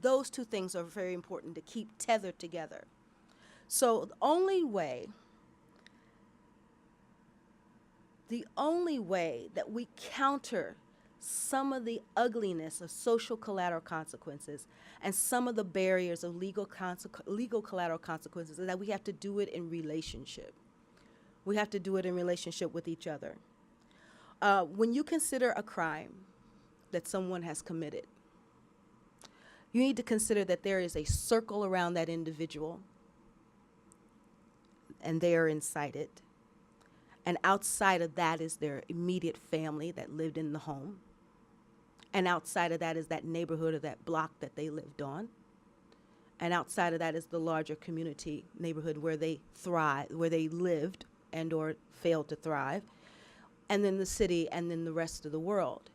those two things are very important to keep tethered together. So the only way that we counter some of the ugliness of social collateral consequences and some of the barriers of legal collateral consequences is that we have to do it in relationship. We have to do it in relationship with each other. When you consider a crime that someone has committed, you need to consider that there is a circle around that individual, and they are inside it. And outside of that is their immediate family that lived in the home. And outside of that is that neighborhood or that block that they lived on. And outside of that is the larger community neighborhood where they thrive, where they lived and or failed to thrive. And then the city, and then the rest of the world.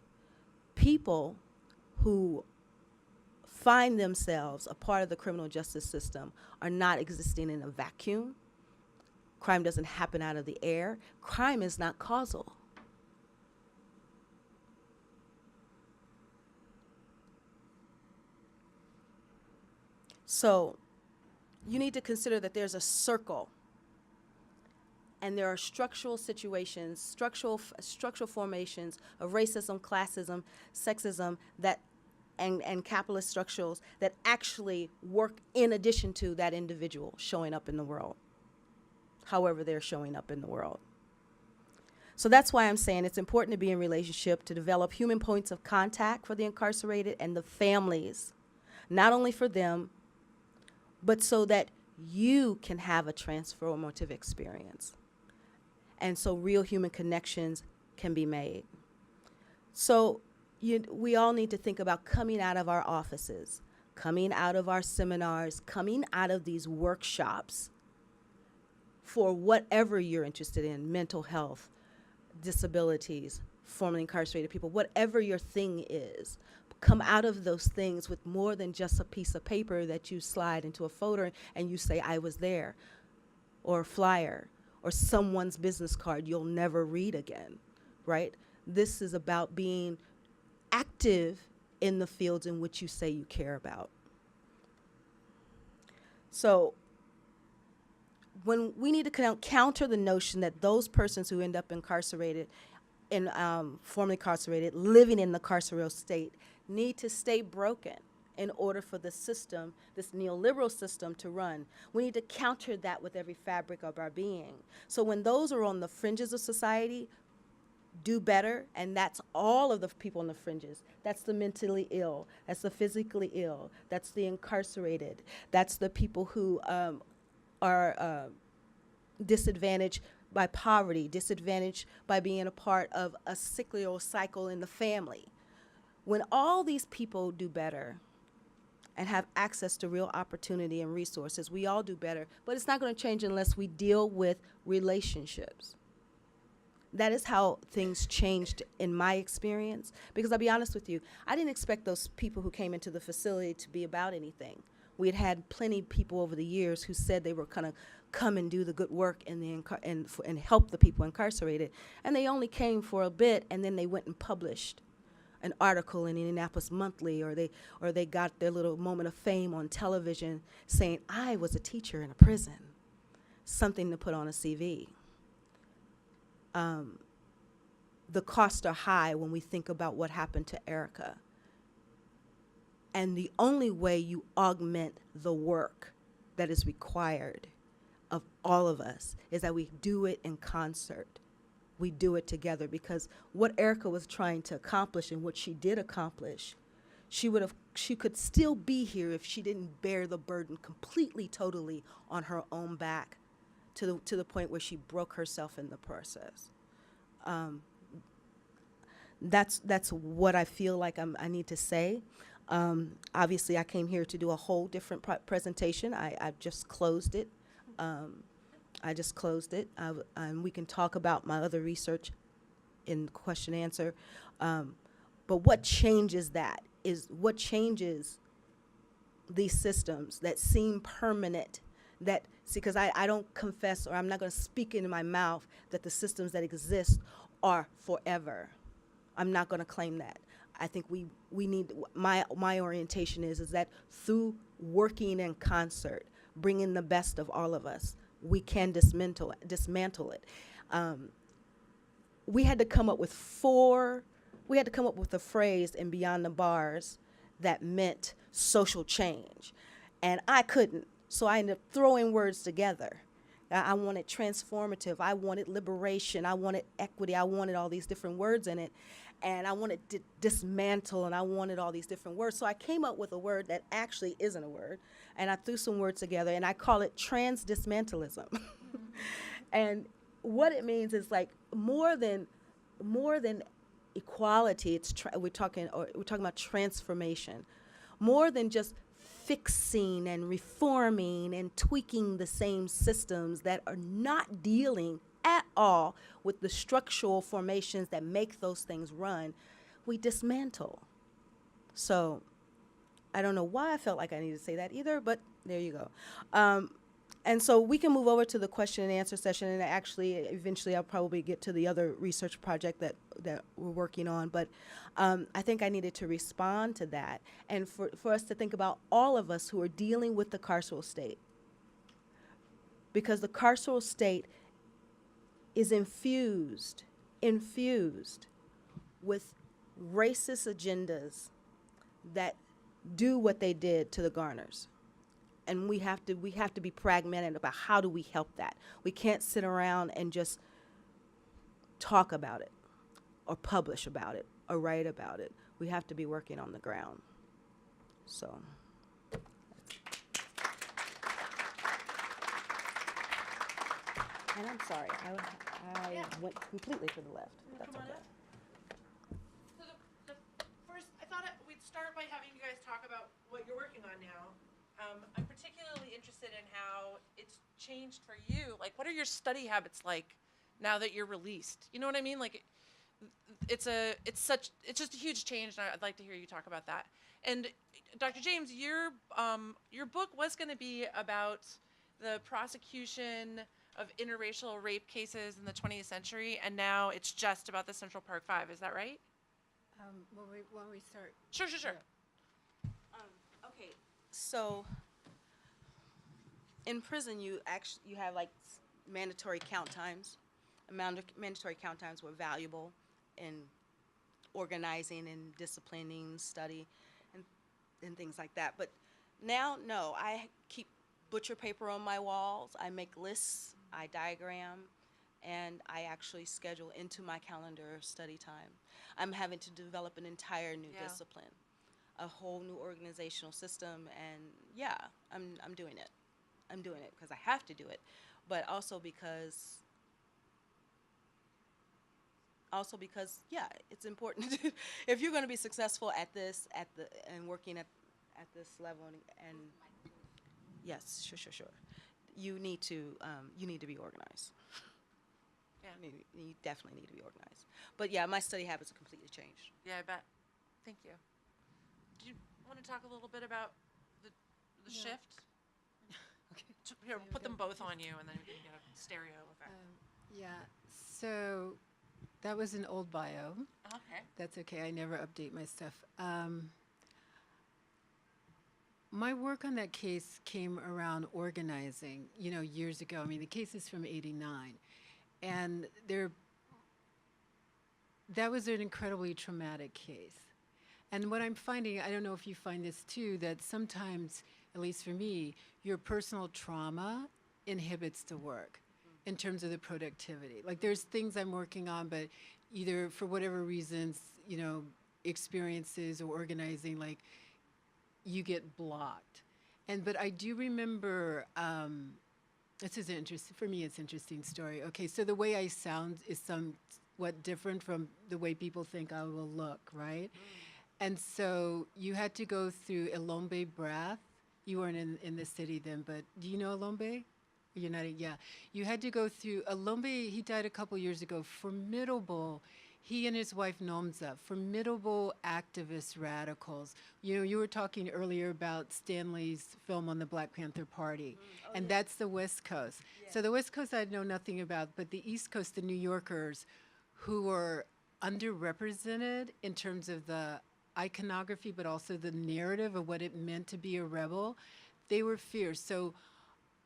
People who find themselves a part of the criminal justice system are not existing in a vacuum. Crime doesn't happen out of the air. Crime is not causal. So you need to consider that there's a circle, and there are structural situations, structural formations of racism, classism, sexism and capitalist structures that actually work in addition to that individual showing up in the world, however they're showing up in the world. So that's why I'm saying it's important to be in relationship, to develop human points of contact for the incarcerated and the families, not only for them, but so that you can have a transformative experience. And so real human connections can be made. So we all need to think about coming out of our offices, coming out of our seminars, coming out of these workshops for whatever you're interested in, mental health, disabilities, formerly incarcerated people, whatever your thing is. Come out of those things with more than just a piece of paper that you slide into a folder and you say, I was there, or a flyer, or someone's business card you'll never read again, right? This is about being active in the fields in which you say you care about. So when we need to counter the notion that those persons who end up incarcerated, formerly incarcerated, living in the carceral state, need to stay broken in order for the system, this neoliberal system, to run. We need to counter that with every fabric of our being. So when those are on the fringes of society, do better, and that's all of the people on the fringes. That's the mentally ill, that's the physically ill, that's the incarcerated, that's the people who are disadvantaged by poverty, disadvantaged by being a part of a cyclical cycle in the family. When all these people do better and have access to real opportunity and resources, we all do better, but it's not going to change unless we deal with relationships. That is how things changed in my experience, because I'll be honest with you, I didn't expect those people who came into the facility to be about anything. We had had plenty of people over the years who said they were going to come and do the good work and help the people incarcerated, and they only came for a bit, and then they went and published an article in Indianapolis Monthly, or they got their little moment of fame on television saying, I was a teacher in a prison, something to put on a CV. The costs are high when we think about what happened to Erica. And the only way you augment the work that is required of all of us is that we do it in concert. We do it together, because what Erica was trying to accomplish and what she did accomplish, she could still be here if she didn't bear the burden completely, totally on her own back to the point where she broke herself in the process. That's what I feel like I need to say. Obviously, I came here to do a whole different presentation. I've just closed it. And we can talk about my other research in question and answer. But what changes that is what changes these systems that seem permanent, that, see, because I don't confess, or I'm not going to speak into my mouth that the systems that exist are forever. I'm not going to claim that. I think we need, my orientation is that through working in concert, bringing the best of all of us, we can dismantle it. We had to come up with a phrase in Beyond the Bars that meant social change. And I couldn't, so I ended up throwing words together. I wanted transformative, I wanted liberation, I wanted equity, I wanted all these different words in it. And I wanted to dismantle, and I wanted all these different words. So I came up with a word that actually isn't a word, and I threw some words together, and I call it transdismantalism. And what it means is like more than equality. We're talking about transformation, more than just fixing and reforming and tweaking the same systems that are not dealing at all with the structural formations that make those things run. We dismantle. So I don't know why I felt like I needed to say that either, but there you go. And so we can move over to the question and answer session, and actually eventually I'll probably get to the other research project that we're working on, but I think I needed to respond to that, and for us to think about all of us who are dealing with the carceral state, because the carceral state is infused with racist agendas that do what they did to the Garners. And we have to be pragmatic about how do we help that. We can't sit around and just talk about it or publish about it or write about it. We have to be working on the ground. So. And I'm sorry, I went completely to the left. That's Come on okay. up. So the first, I thought we'd start by having you guys talk about what you're working on now. I'm particularly interested in how it's changed for you. Like, what are your study habits like now that you're released? You know what I mean? Like, it's just a huge change, and I'd like to hear you talk about that. And Dr. James, your book was going to be about the prosecution of interracial rape cases in the 20th century, and now it's just about the Central Park Five. Is that right? When we start, Sure, sure, sure. Okay, so in prison, you have like mandatory count times. Mandatory count times were valuable in organizing and disciplining study and things like that. But now, no, I keep butcher paper on my walls. I make lists, I diagram, and I actually schedule into my calendar study time. I'm having to develop an entire new discipline, a whole new organizational system, and yeah, I'm doing it. I'm doing it because I have to do it, but also because yeah, it's important. If you're going to be successful at this, and working at this level, and yes, sure, you need to be organized. Yeah. You definitely need to be organized. But yeah, my study habits have completely changed. Yeah, I bet. Thank you. Do you want to talk a little bit about the shift? Okay. Here, put them both on you, and then we can get a stereo effect. yeah. So that was an old bio. Okay. That's okay. I never update my stuff. My work on that case came around organizing, years ago. I mean, the case is from '89, and that was an incredibly traumatic case. And what I'm finding, I don't know if you find this too, that sometimes, at least for me, your personal trauma inhibits the work in terms of the productivity. Like there's things I'm working on, but either for whatever reasons, experiences or organizing, like you get blocked. But I do remember, this is for me, it's an interesting story. Okay, so the way I sound is somewhat different from the way people think I will look, right? And so you had to go through Elombe Breath. You weren't in the city then, but do you know Elombe? You're not, yeah. You had to go through, Elombe, he died a couple years ago, formidable, he and his wife Nomza, formidable activist radicals. You were talking earlier about Stanley's film on the Black Panther Party, and that's the West Coast. Yeah. So the West Coast I know nothing about, but the East Coast, the New Yorkers, who were underrepresented in terms of the iconography, but also the narrative of what it meant to be a rebel, they were fierce. So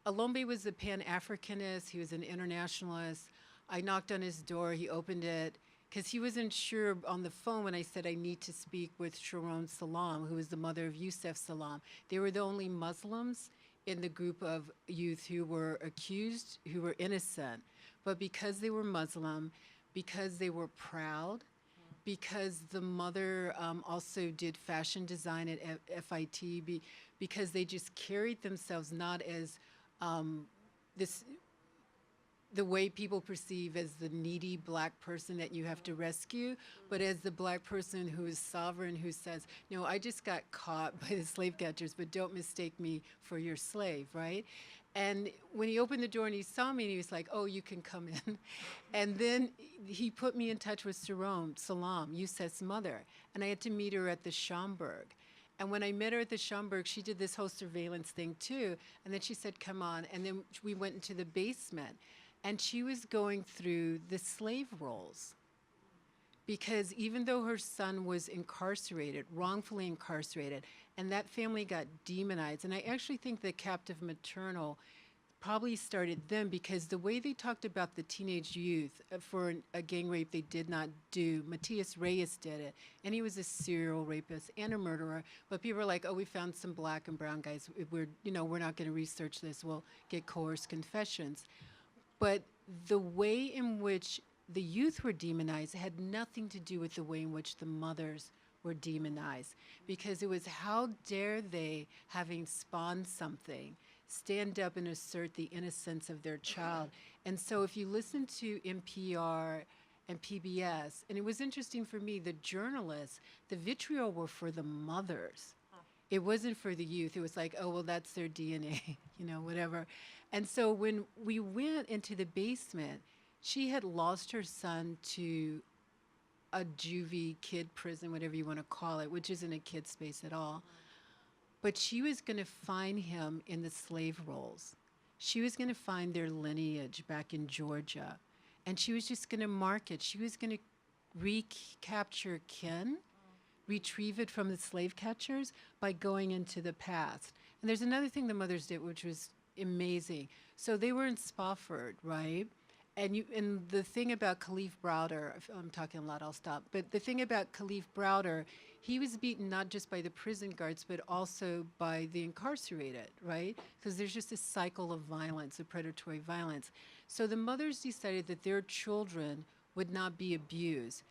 Alombe was a Pan-Africanist. He was an internationalist. I knocked on his door. He opened it because he wasn't sure on the phone when I said I need to speak with Sharon Salam, who was the mother of Yusef Salam. They were the only Muslims in the group of youth who were accused, who were innocent. But because they were Muslim, because they were proud, because the mother also did fashion design at FIT, because they just carried themselves not as the way people perceive as the needy black person that you have to rescue, but as the black person who is sovereign, who says, no, I just got caught by the slave catchers, but don't mistake me for your slave, right? And when he opened the door and he saw me, and he was like, oh, you can come in. And then he put me in touch with Salam, Yusef's mother, and I had to meet her at the Schomburg. And when I met her at the Schomburg, she did this whole surveillance thing too, and then she said, come on, and then we went into the basement, and she was going through the slave rolls. Because even though her son was incarcerated, wrongfully incarcerated, and that family got demonized, and I actually think the captive maternal probably started them, because the way they talked about the teenage youth for a gang rape they did not do, Matias Reyes did it, and he was a serial rapist and a murderer, but people were like, oh, we found some black and brown guys, we're not going to research this, we'll get coerced confessions. But the way in which the youth were demonized had nothing to do with the way in which the mothers were demonized, because it was, how dare they, having spawned something, stand up and assert the innocence of their child. And so if you listen to NPR and PBS, and it was interesting for me, the journalists, the vitriol were for the mothers. It wasn't for the youth. It was like, oh, well, that's their DNA, whatever. And so when we went into the basement, she had lost her son to a juvie kid prison, whatever you want to call it, which isn't a kid space at all. But she was going to find him in the slave rolls, she was going to find their lineage back in Georgia, and she was just going to mark it. She was going to recapture kin, retrieve it from the slave catchers by going into the past. And there's another thing the mothers did, which was amazing. So they were in Spofford, right? And the thing about Khalif Browder, if I'm talking a lot, I'll stop. But the thing about Khalif Browder, he was beaten not just by the prison guards, but also by the incarcerated, right? Because there's just this cycle of violence, of predatory violence. So the mothers decided that their children would not be abused.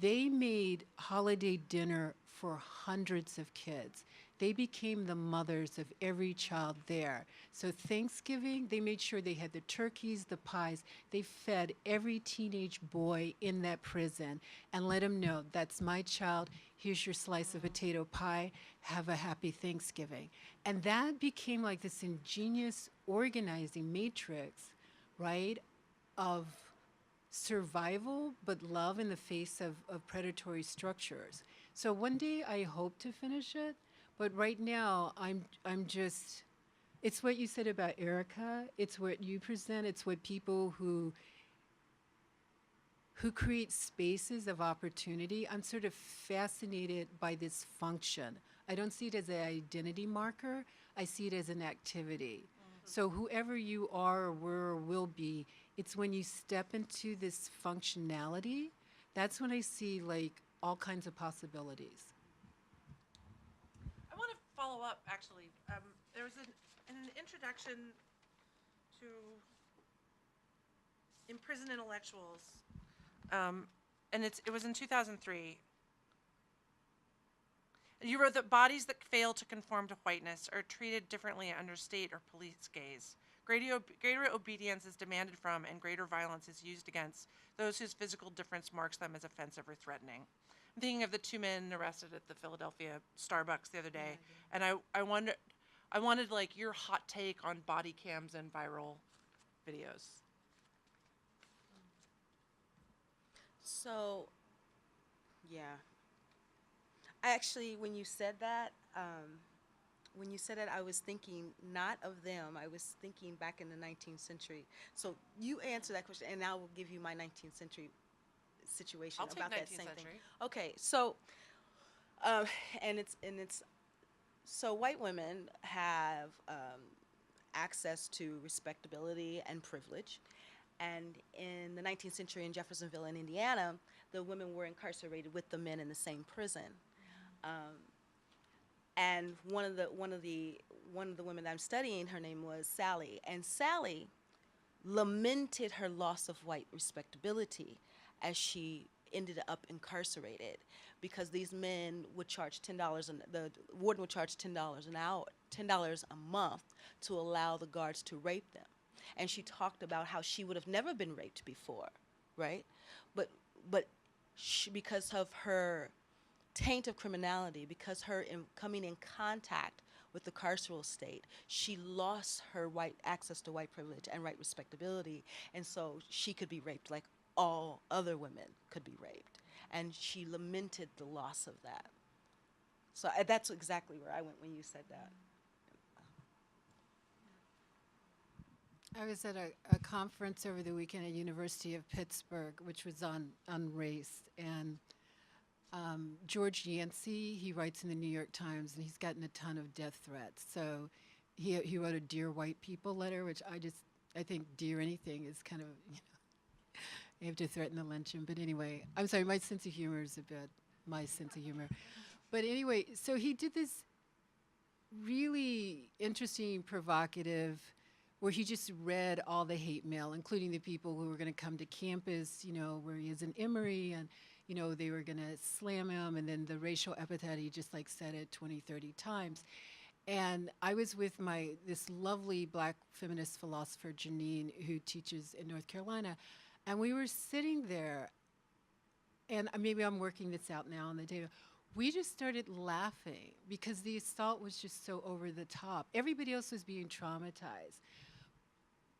They made holiday dinner for hundreds of kids. They became the mothers of every child there. So Thanksgiving, they made sure they had the turkeys, the pies. They fed every teenage boy in that prison and let them know, that's my child. Here's your slice of potato pie. Have a happy Thanksgiving. And that became like this ingenious organizing matrix, right, of survival, but love in the face of predatory structures. So one day I hope to finish it, but right now I'm just, it's what you said about Erica, it's what you present, it's what people who create spaces of opportunity. I'm sort of fascinated by this function. I don't see it as an identity marker, I see it as an activity. So whoever you are or were or will be, it's when you step into this functionality, that's when I see like all kinds of possibilities. I want to follow up, actually. There was an introduction to Imprisoned Intellectuals, and it was in 2003. You wrote that bodies that fail to conform to whiteness are treated differently under state or police gaze. Greater obedience is demanded from, and greater violence is used against those whose physical difference marks them as offensive or threatening. I'm thinking of the two men arrested at the Philadelphia Starbucks the other day, and I wanted like your hot take on body cams and viral videos. So, yeah. Actually, when you said that, I was thinking not of them. I was thinking back in the 19th century. So you answer that question, and I will give you my 19th century situation I'll take about that 19th same century. thing. Okay, so so white women have access to respectability and privilege. And in the 19th century in Jeffersonville in Indiana, the women were incarcerated with the men in the same prison. And one of the women that I'm studying, her name was Sally, and Sally lamented her loss of white respectability as she ended up incarcerated, because these men would charge $10, and the warden would charge $10 an hour, $10 a month to allow the guards to rape them. And she talked about how she would have never been raped before, right? But she, because of her taint of criminality, because her coming in contact with the carceral state, she lost her white access to white privilege and white respectability, and so she could be raped like all other women could be raped, and she lamented the loss of that. So that's exactly where I went when you said that. I was at a conference over the weekend at University of Pittsburgh, which was on race, and George Yancey, he writes in the New York Times, and he's gotten a ton of death threats. So he wrote a Dear White People letter, which I think dear anything is kind of, you have to threaten to lynch him. But anyway, I'm sorry, my sense of humor is a bit my sense of humor. But anyway, so he did this really interesting, provocative, where he just read all the hate mail, including the people who were going to come to campus, where he is in Emory, and, they were going to slam him, and then the racial epithet, he just like said it 20, 30 times. And I was with this lovely black feminist philosopher, Janine, who teaches in North Carolina, and we were sitting there, and maybe I'm working this out now on the data. We just started laughing because the assault was just so over the top. Everybody else was being traumatized.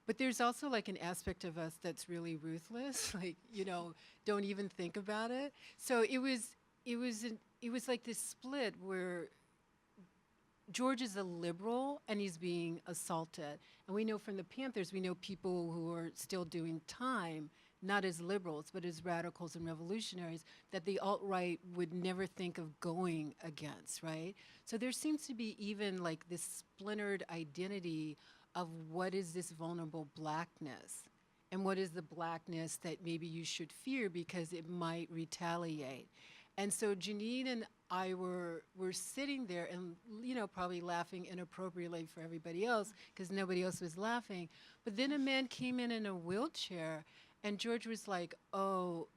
But there's also like an aspect of us that's really ruthless, like, don't even think about it. So it was like this split where George is a liberal and he's being assaulted. And we know from the Panthers, we know people who are still doing time, not as liberals, but as radicals and revolutionaries, that the alt-right would never think of going against, right? So there seems to be even like this splintered identity of what is this vulnerable blackness and what is the blackness that maybe you should fear because it might retaliate. And so Janine and I were sitting there and, you know, probably laughing inappropriately for everybody else because nobody else was laughing. But then a man came in a wheelchair, and George was like, oh,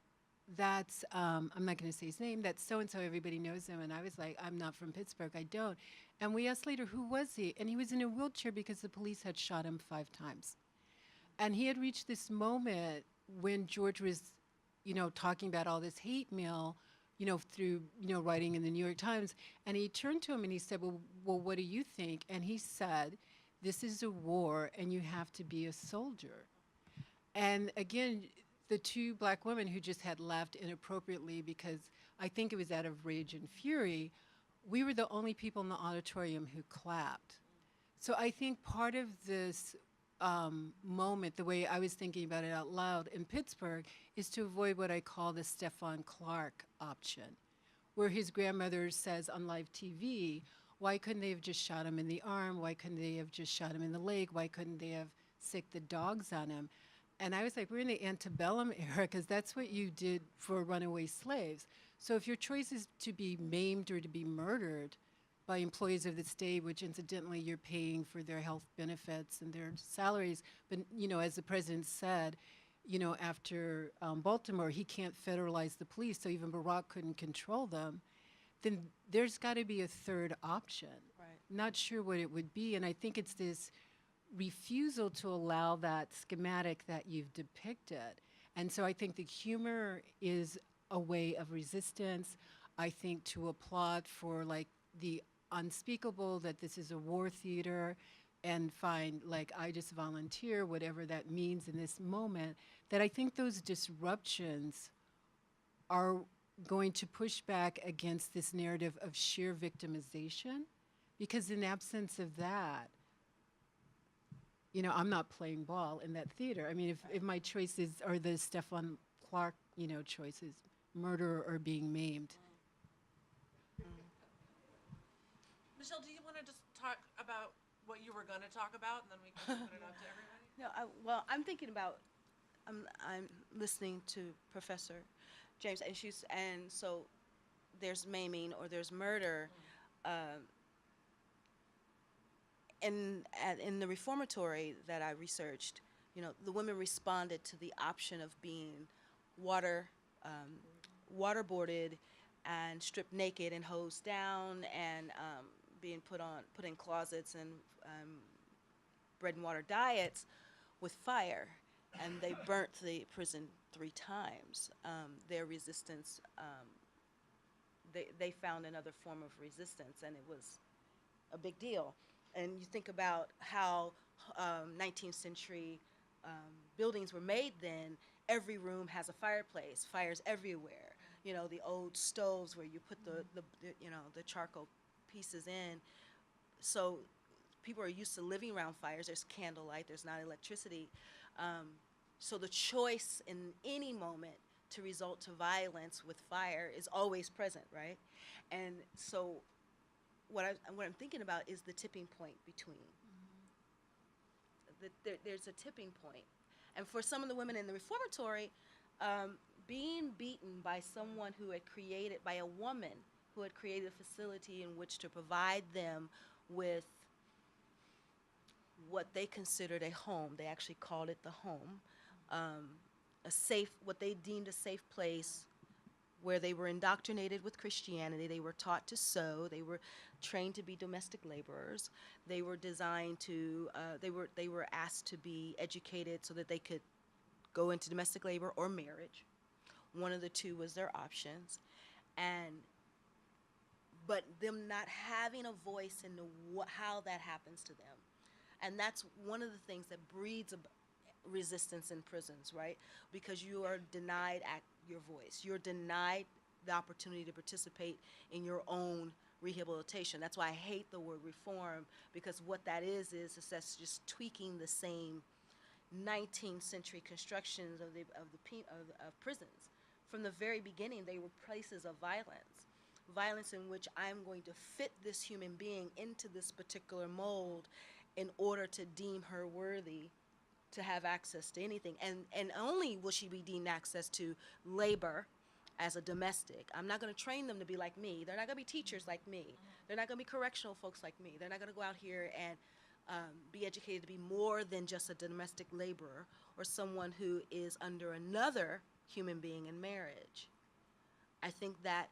that's, I'm not going to say his name, that's so-and-so, everybody knows him. And I was like, I'm not from Pittsburgh, I don't. And we asked later, who was he? And he was in a wheelchair because the police had shot him 5 times. And he had reached this moment when George was, you know, talking about all this hate mail, you know, through, you know, writing in the New York Times. And he turned to him and he said, well, what do you think? And he said, this is a war and you have to be a soldier. And again, the 2 black women who just had laughed inappropriately because I think it was out of rage and fury, we were the only people in the auditorium who clapped. So I think part of this moment, the way I was thinking about it out loud in Pittsburgh, is to avoid what I call the Stephon Clark option, where his grandmother says on live TV, why couldn't they have just shot him in the arm? Why couldn't they have just shot him in the leg? Why couldn't they have sicked the dogs on him? And I was like, we're in the antebellum era, because that's what you did for runaway slaves. So if your choice is to be maimed or to be murdered by employees of the state, which incidentally you're paying for their health benefits and their salaries, but you know, as the president said, you know, after Baltimore, he can't federalize the police, so even Barack couldn't control them, then there's got to be a third option. Right. Not sure what it would be, and I think it's this refusal to allow that schematic that you've depicted. And so I think the humor is a way of resistance. I think to applaud for like the unspeakable, that this is a war theater, and find like I just volunteer, whatever that means in this moment, that I think those disruptions are going to push back against this narrative of sheer victimization, because in absence of that, you know, I'm not playing ball in that theater. I mean, if my choices are the Stephon Clark, you know, choices, murder or being maimed. Michelle, do you want to just talk about what you were going to talk about, and then we can open it up to everybody? No, well, I'm thinking about, I'm listening to Professor James, and so there's maiming or there's murder. In the reformatory that I researched, you know, the women responded to the option of being waterboarded and stripped naked and hosed down and being put in closets and bread and water diets with fire, and they burnt the prison 3 times. Their resistance, they found another form of resistance, and it was a big deal. And you think about how 19th century buildings were made then. Every room has a fireplace, fires everywhere. You know, the old stoves where you put the charcoal pieces in. So people are used to living around fires. There's candlelight, there's not electricity. So the choice in any moment to resort to violence with fire is always present, right? And so what I'm thinking about is the tipping point between. There's a tipping point. And for some of the women in the reformatory, being beaten by someone who had created, by a woman who had created a facility in which to provide them with what they considered a home. They actually called it the home. A safe, what they deemed a safe place where they were indoctrinated with Christianity. They were taught to sew. They were trained to be domestic laborers. They were designed to, they were asked to be educated so that they could go into domestic labor or marriage. One of the two was their options. But them not having a voice in how that happens to them. And that's one of the things that breeds resistance in prisons, right? Because you are denied your voice. You're denied the opportunity to participate in your own rehabilitation. That's why I hate the word reform, because what that is that's just tweaking the same 19th century constructions of prisons. From the very beginning, they were places of violence in which I'm going to fit this human being into this particular mold in order to deem her worthy to have access to anything. And only will she be deemed access to labor as a domestic. I'm not going to train them to be like me. They're not going to be teachers like me. They're not going to be correctional folks like me. They're not going to go out here and be educated to be more than just a domestic laborer or someone who is under another human being in marriage. I think that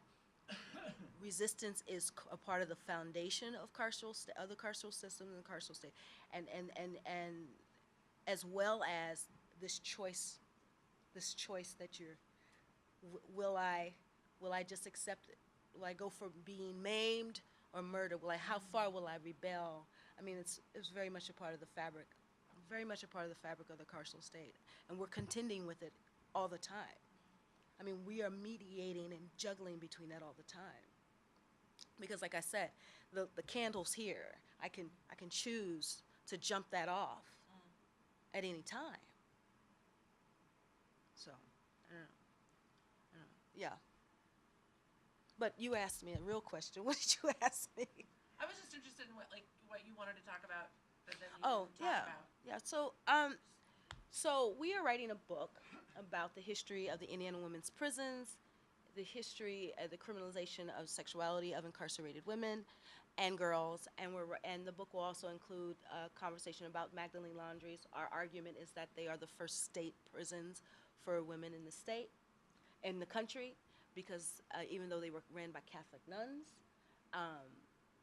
resistance is a part of the foundation of the carceral system and the carceral state, and as well as this choice that you're, will I just accept it? Will I go for being maimed or murdered? How far will I rebel? I mean, it's very much a part of the fabric, of the carceral state, and we're contending with it all the time. I mean, we are mediating and juggling between that all the time. Because, like I said, the candle's here. I can choose to jump that off at any time. So, I don't know. Yeah. But you asked me a real question. What did you ask me? I was just interested in what you wanted to talk about that then you didn't talk about. Yeah. So we are writing a book about the history of the Indiana women's prisons, the history of the criminalization of sexuality of incarcerated women and girls, and the book will also include a conversation about Magdalene Laundries. Our argument is that they are the first state prisons for women in the country, because even though they were ran by Catholic nuns,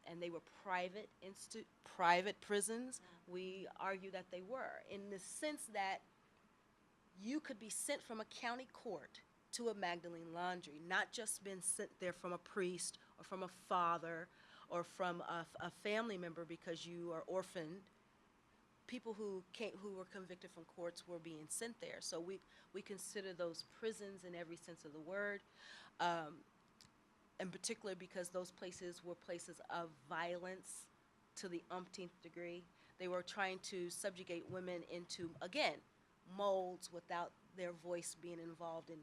and they were private prisons, we argue that they were, in the sense that you could be sent from a county court to a Magdalene Laundry, not just been sent there from a priest or from a father or from a family member because you are orphaned. People who were convicted from courts were being sent there. So we consider those prisons in every sense of the word, in particular because those places were places of violence to the umpteenth degree. They were trying to subjugate women into, again, molds without their voice being involved in.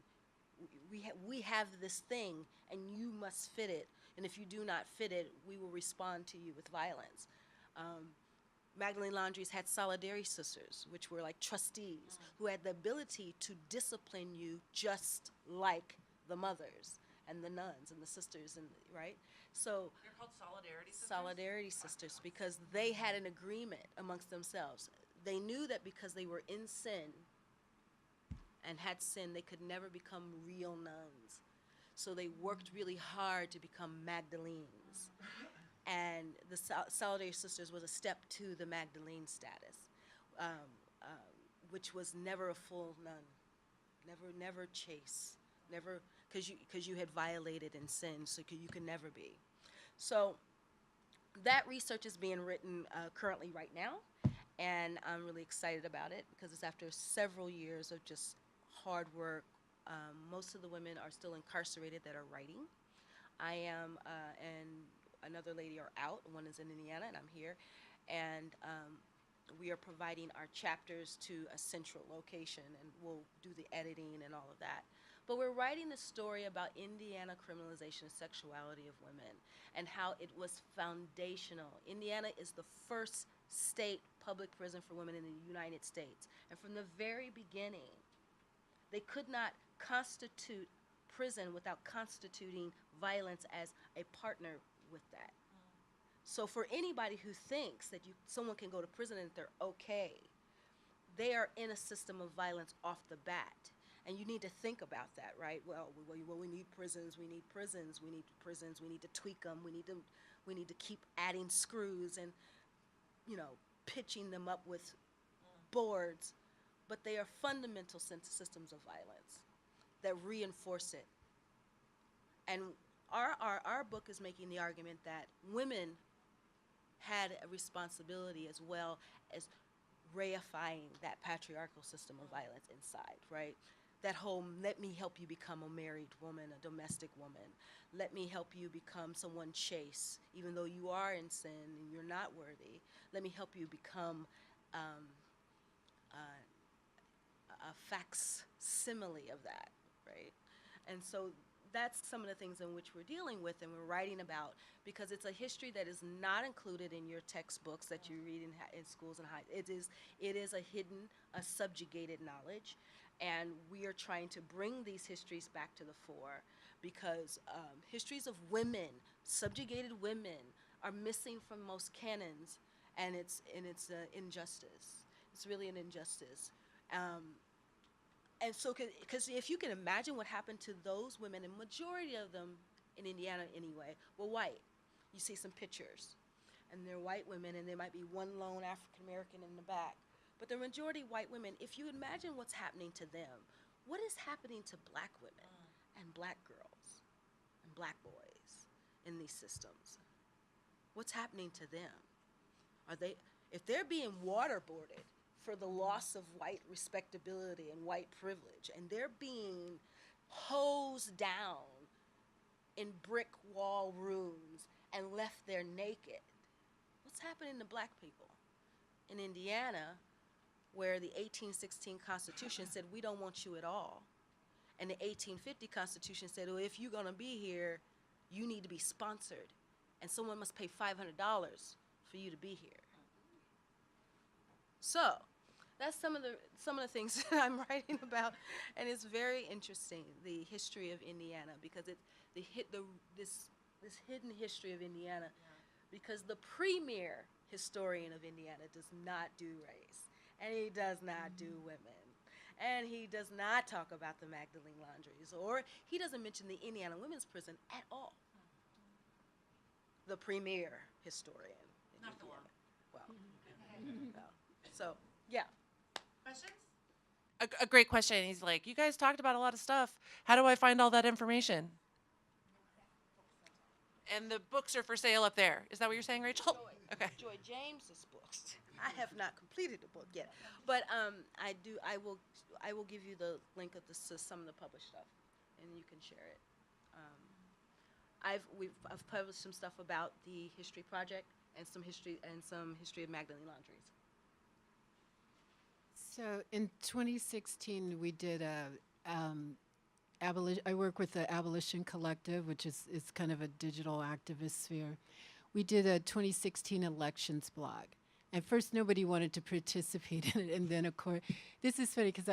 We have this thing, and you must fit it. And if you do not fit it, we will respond to you with violence. Magdalene Laundries had solidarity sisters, which were like trustees, who had the ability to discipline you just like the mothers and the nuns and the sisters, right? So They're called solidarity sisters? Solidarity sisters, because they had an agreement amongst themselves. They knew that because they were in sin and had sin, they could never become real nuns. So they worked really hard to become Magdalenes. And the Solidarity Sisters was a step to the Magdalene status, which was never a full nun, never chaste, never, because you had violated in sin, so you could never be. So that research is being written currently right now, and I'm really excited about it because it's after several years of just hard work. Most of the women are still incarcerated that are writing. I am, and another lady are out. One is in Indiana, and I'm here. And we are providing our chapters to a central location, and we'll do the editing and all of that. But we're writing a story about Indiana criminalization of sexuality of women and how it was foundational. Indiana is the first state public prison for women in the United States. And from the very beginning, they could not constitute prison without constituting violence as a partner with that. So for anybody who thinks that someone can go to prison and they're okay, they are in a system of violence off the bat. And you need to think about that, right? Well, we need prisons, we need prisons, we need prisons, we need to tweak them, we need to keep adding screws and, pitching them up with boards. But they are fundamental systems of violence that reinforce it. And our book is making the argument that women had a responsibility as well as reifying that patriarchal system of violence inside, right? that whole let me help you become a married woman, a domestic woman. Let me help you become someone chaste, even though you are in sin and you're not worthy. Let me help you become a facsimile of that, right? And so that's some of the things in which we're dealing with and we're writing about, because it's a history that is not included in your textbooks that you read in schools and high. It is a hidden, a subjugated knowledge, and we are trying to bring these histories back to the fore, because histories of women, subjugated women, are missing from most canons, and it's injustice. It's really an injustice. And so, because if you can imagine what happened to those women, and majority of them in Indiana anyway, were white. You see some pictures, and they're white women, and there might be one lone African American in the back. But the majority white women, if you imagine what's happening to them, what is happening to black women and black girls and black boys in these systems? What's happening to them? If they're being waterboarded for the loss of white respectability and white privilege, and they're being hosed down in brick wall rooms and left there naked, what's happening to black people? In Indiana, where the 1816 Constitution said we don't want you at all, and the 1850 Constitution said, well, if you're gonna be here, you need to be sponsored, and someone must pay $500 for you to be here. So that's some of the things that I'm writing about, and it's very interesting, the history of Indiana, because this hidden history of Indiana, because the premier historian of Indiana does not do race, and he does not do women, and he does not talk about the Magdalene laundries, or he doesn't mention the Indiana Women's Prison at all. The premier historian in Not for Indiana. long. Well, so, yeah. Questions? A great question. He's like, you guys talked about a lot of stuff. How do I find all that information? And the books are for sale up there. Is that what you're saying, Rachel? Okay. Joy James's books. I have not completed the book yet, but I will give you the link of some of the published stuff, and you can share it. I've published some stuff about the History Project and some history of Magdalene laundries. So in 2016, we did I work with the Abolition Collective, which is kind of a digital activist sphere. We did a 2016 elections blog. At first, nobody wanted to participate in it, and then, of course, this is funny because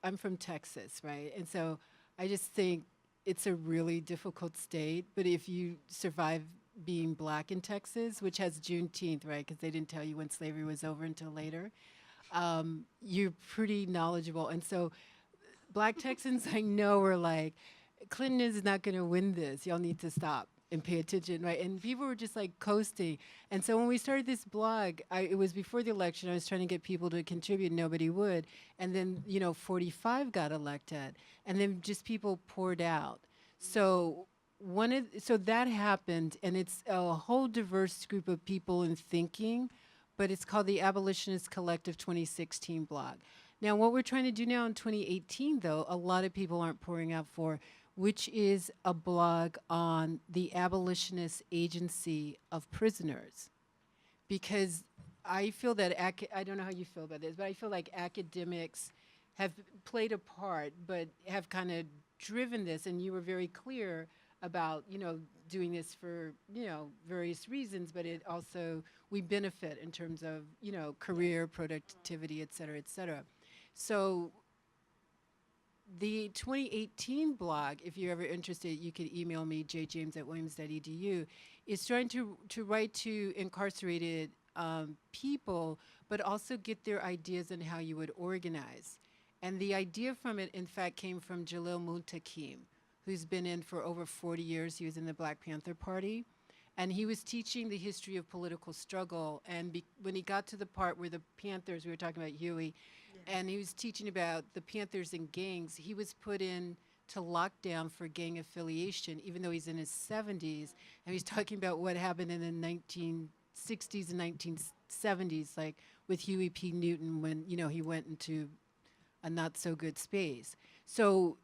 I'm from Texas, right? And so I just think it's a really difficult state, but if you survive being black in Texas, which has Juneteenth, right, because they didn't tell you when slavery was over until later, you're pretty knowledgeable. And so black Texans I know were like, Clinton is not going to win this. Y'all need to stop and pay attention, right? And people were just like coasting. And so when we started this blog, it was before the election. I was trying to get people to contribute. Nobody would. And then, 45 got elected. And then just people poured out. So that happened, and it's a whole diverse group of people in thinking, but it's called the Abolitionist Collective 2016 blog. Now, what we're trying to do now in 2018, though, a lot of people aren't pouring out for, which is a blog on the Abolitionist Agency of Prisoners. Because I feel that, I don't know how you feel about this, but I feel like academics have played a part, but have kind of driven this, and you were very clear about, doing this for, various reasons, but it also, we benefit in terms of, career, productivity, et cetera, et cetera. So the 2018 blog, if you're ever interested, you can email me, jjames@williams.edu, is trying to write to incarcerated people, but also get their ideas on how you would organize. And the idea from it, in fact, came from Jalil Muntaqim, who's been in for over 40 years. He was in the Black Panther Party. And he was teaching the history of political struggle. And when he got to the part where the Panthers, we were talking about Huey, and he was teaching about the Panthers and gangs, he was put in to lockdown for gang affiliation, even though he's in his 70s. And he's talking about what happened in the 1960s and 1970s, like with Huey P. Newton when, he went into a not so good space. So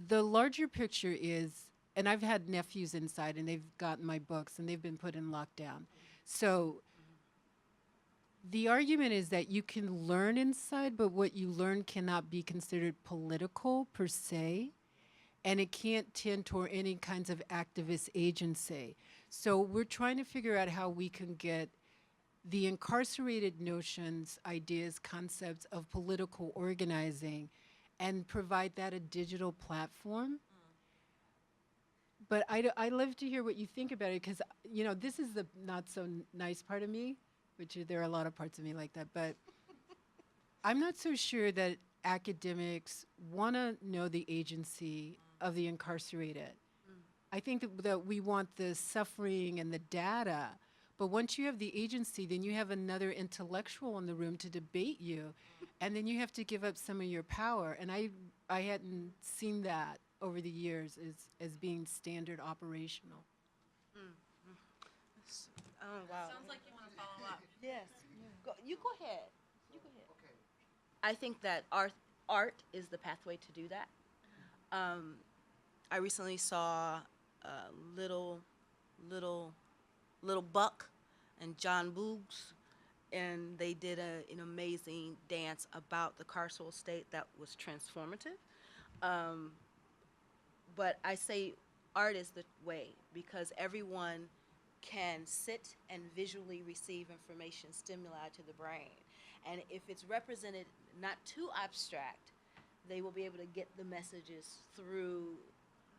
the larger picture is, and I've had nephews inside and they've gotten my books and they've been put in lockdown. So the argument is that you can learn inside, but what you learn cannot be considered political per se, and it can't tend toward any kinds of activist agency. So we're trying to figure out how we can get the incarcerated notions, ideas, concepts of political organizing and provide that a digital platform. But I love to hear what you think about it, because, you know, this is the not so nice part of me, which there are a lot of parts of me like that, but I'm not so sure that academics want to know the agency of the incarcerated. I think that we want the suffering and the data, but once you have the agency, then you have another intellectual in the room to debate you, and then you have to give up some of your power. And I hadn't seen that over the years as being standard operational. Oh, wow. Sounds like you want to follow up. Yes. You go ahead. You go ahead. Okay. I think that art is the pathway to do that. I recently saw little Buck and John Boogs, and they did an amazing dance about the carceral state that was transformative. But I say art is the way, because everyone can sit and visually receive information, stimuli to the brain. And if it's represented not too abstract, they will be able to get the messages through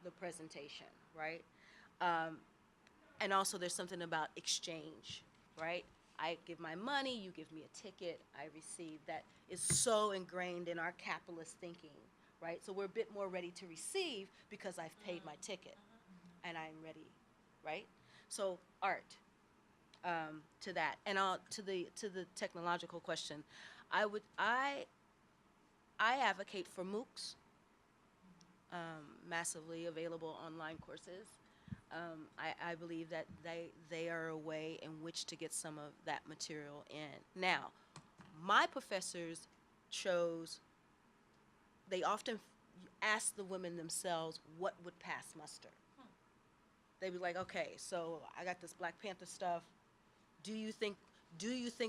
the presentation, right? And also there's something about exchange, right? I give my money, you give me a ticket, I receive. That is so ingrained in our capitalist thinking, right? So we're a bit more ready to receive because I've paid my ticket and I'm ready, right? So art, to that, and to the technological question, I advocate for MOOCs, massively available online courses. I believe that they are a way in which to get some of that material in. Now, my professors they often ask the women themselves what would pass muster. They'd be like, okay, so I got this Black Panther stuff. Do you think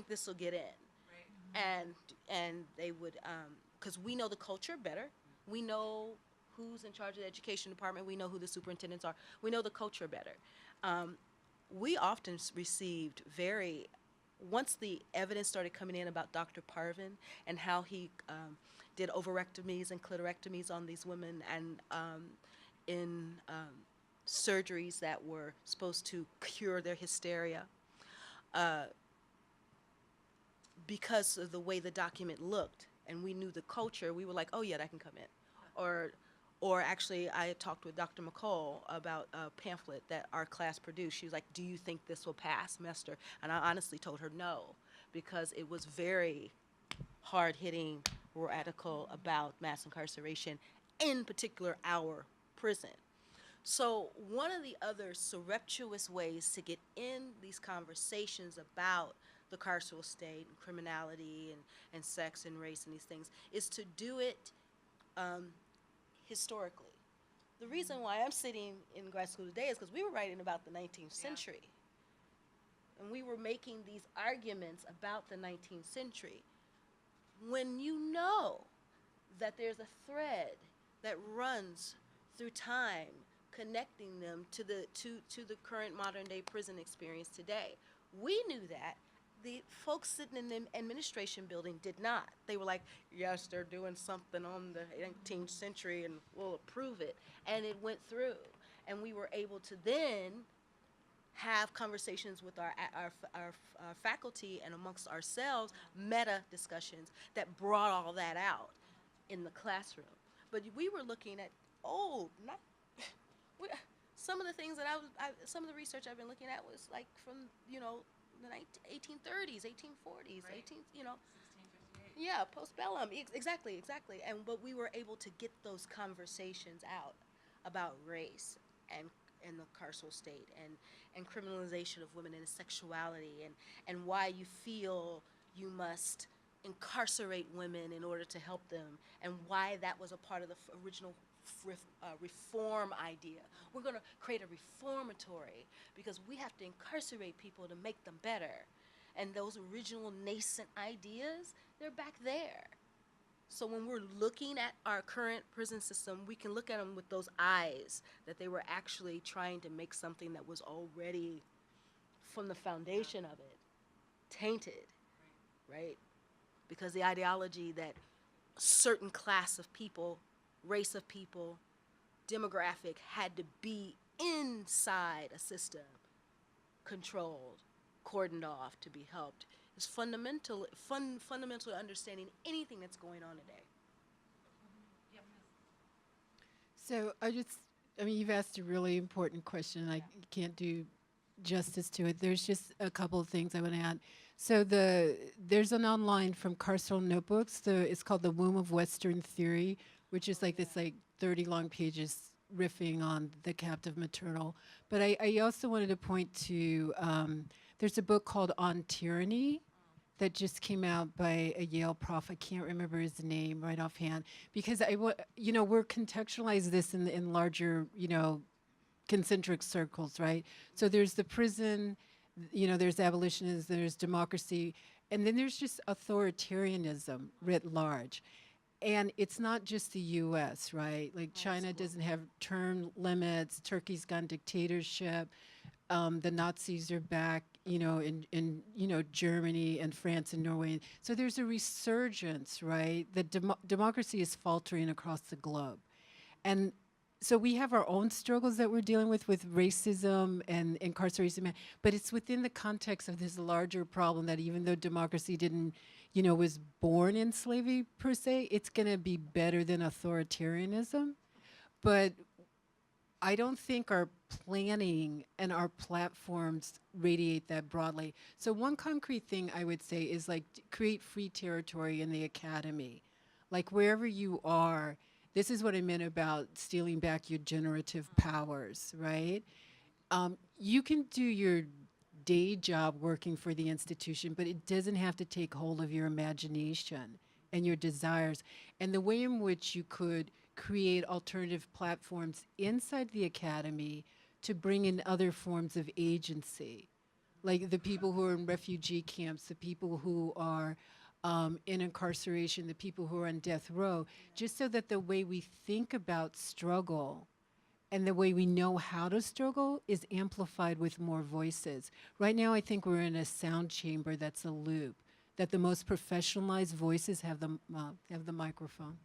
this will get in? Right. And they would, because we know the culture better. We know who's in charge of the education department. We know who the superintendents are. We know the culture better. We often received once the evidence started coming in about Dr. Parvin and how he did ovarectomies and clitorectomies on these women, and in surgeries that were supposed to cure their hysteria. Because of the way the document looked, and we knew the culture, we were like, oh yeah, that can come in. Or actually, I had talked with Dr. McCall about a pamphlet that our class produced. She was like, do you think this will pass muster? And I honestly told her no, because it was very hard-hitting, radical about mass incarceration, in particular our prison. So one of the other surreptitious ways to get in these conversations about the carceral state and criminality and sex and race and these things is to do it historically. The reason why I'm sitting in grad school today is because we were writing about the 19th century. And we were making these arguments about the 19th century. When you know that there's a thread that runs through time connecting them to the current modern day prison experience today. We knew that. The folks sitting in the administration building did not. They were like, yes, they're doing something on the 18th century and we'll approve it. And it went through. And we were able to then have conversations with our faculty and amongst ourselves, meta discussions that brought all that out in the classroom. But we were looking at, some of the things that some of the research I've been looking at was like from, the 1830s, 1840s, right. 1658. Yeah, postbellum, exactly. But we were able to get those conversations out about race and the carceral state and criminalization of women and sexuality and why you feel you must incarcerate women in order to help them, and why that was a part of the original reform idea. We're going to create a reformatory because we have to incarcerate people to make them better. And those original nascent ideas, they're back there. So when we're looking at our current prison system, we can look at them with those eyes, that they were actually trying to make something that was already, from the foundation of it, tainted, right? Because the ideology that a certain class of people, race of people, demographic had to be inside a system, controlled, cordoned off to be helped, is fundamental to understanding anything that's going on today. So I mean, you've asked a really important question, and I can't do justice to it. There's just a couple of things I want to add. So there's an online from Carceral Notebooks. It's called The Womb of Western Theory, which is like this 30 long pages riffing on the captive maternal. But I also wanted to point to, there's a book called On Tyranny that just came out by a Yale prof. I can't remember his name right offhand, because we're contextualize this in larger, concentric circles, right? So there's the prison, there's abolitionists, there's democracy, and then there's just authoritarianism writ large. And it's not just the U.S., right? Like China doesn't have term limits. Turkey's gone dictatorship. The Nazis are back, in Germany and France and Norway. So there's a resurgence, right? That democracy is faltering across the globe. And so we have our own struggles that we're dealing with racism and incarceration, but it's within the context of this larger problem that even though democracy didn't, was born in slavery per se, it's going to be better than authoritarianism. But I don't think our planning and our platforms radiate that broadly. So one concrete thing I would say is create free territory in the academy. Like wherever you are, this is what I meant about stealing back your generative powers, right? You can do your day job working for the institution, but it doesn't have to take hold of your imagination and your desires. And the way in which you could create alternative platforms inside the academy to bring in other forms of agency, like the people who are in refugee camps, the people who are in incarceration, the people who are on death row, just so that the way we think about struggle and the way we know how to struggle is amplified with more voices. Right now, I think we're in a sound chamber that's a loop, that the most professionalized voices have the microphone.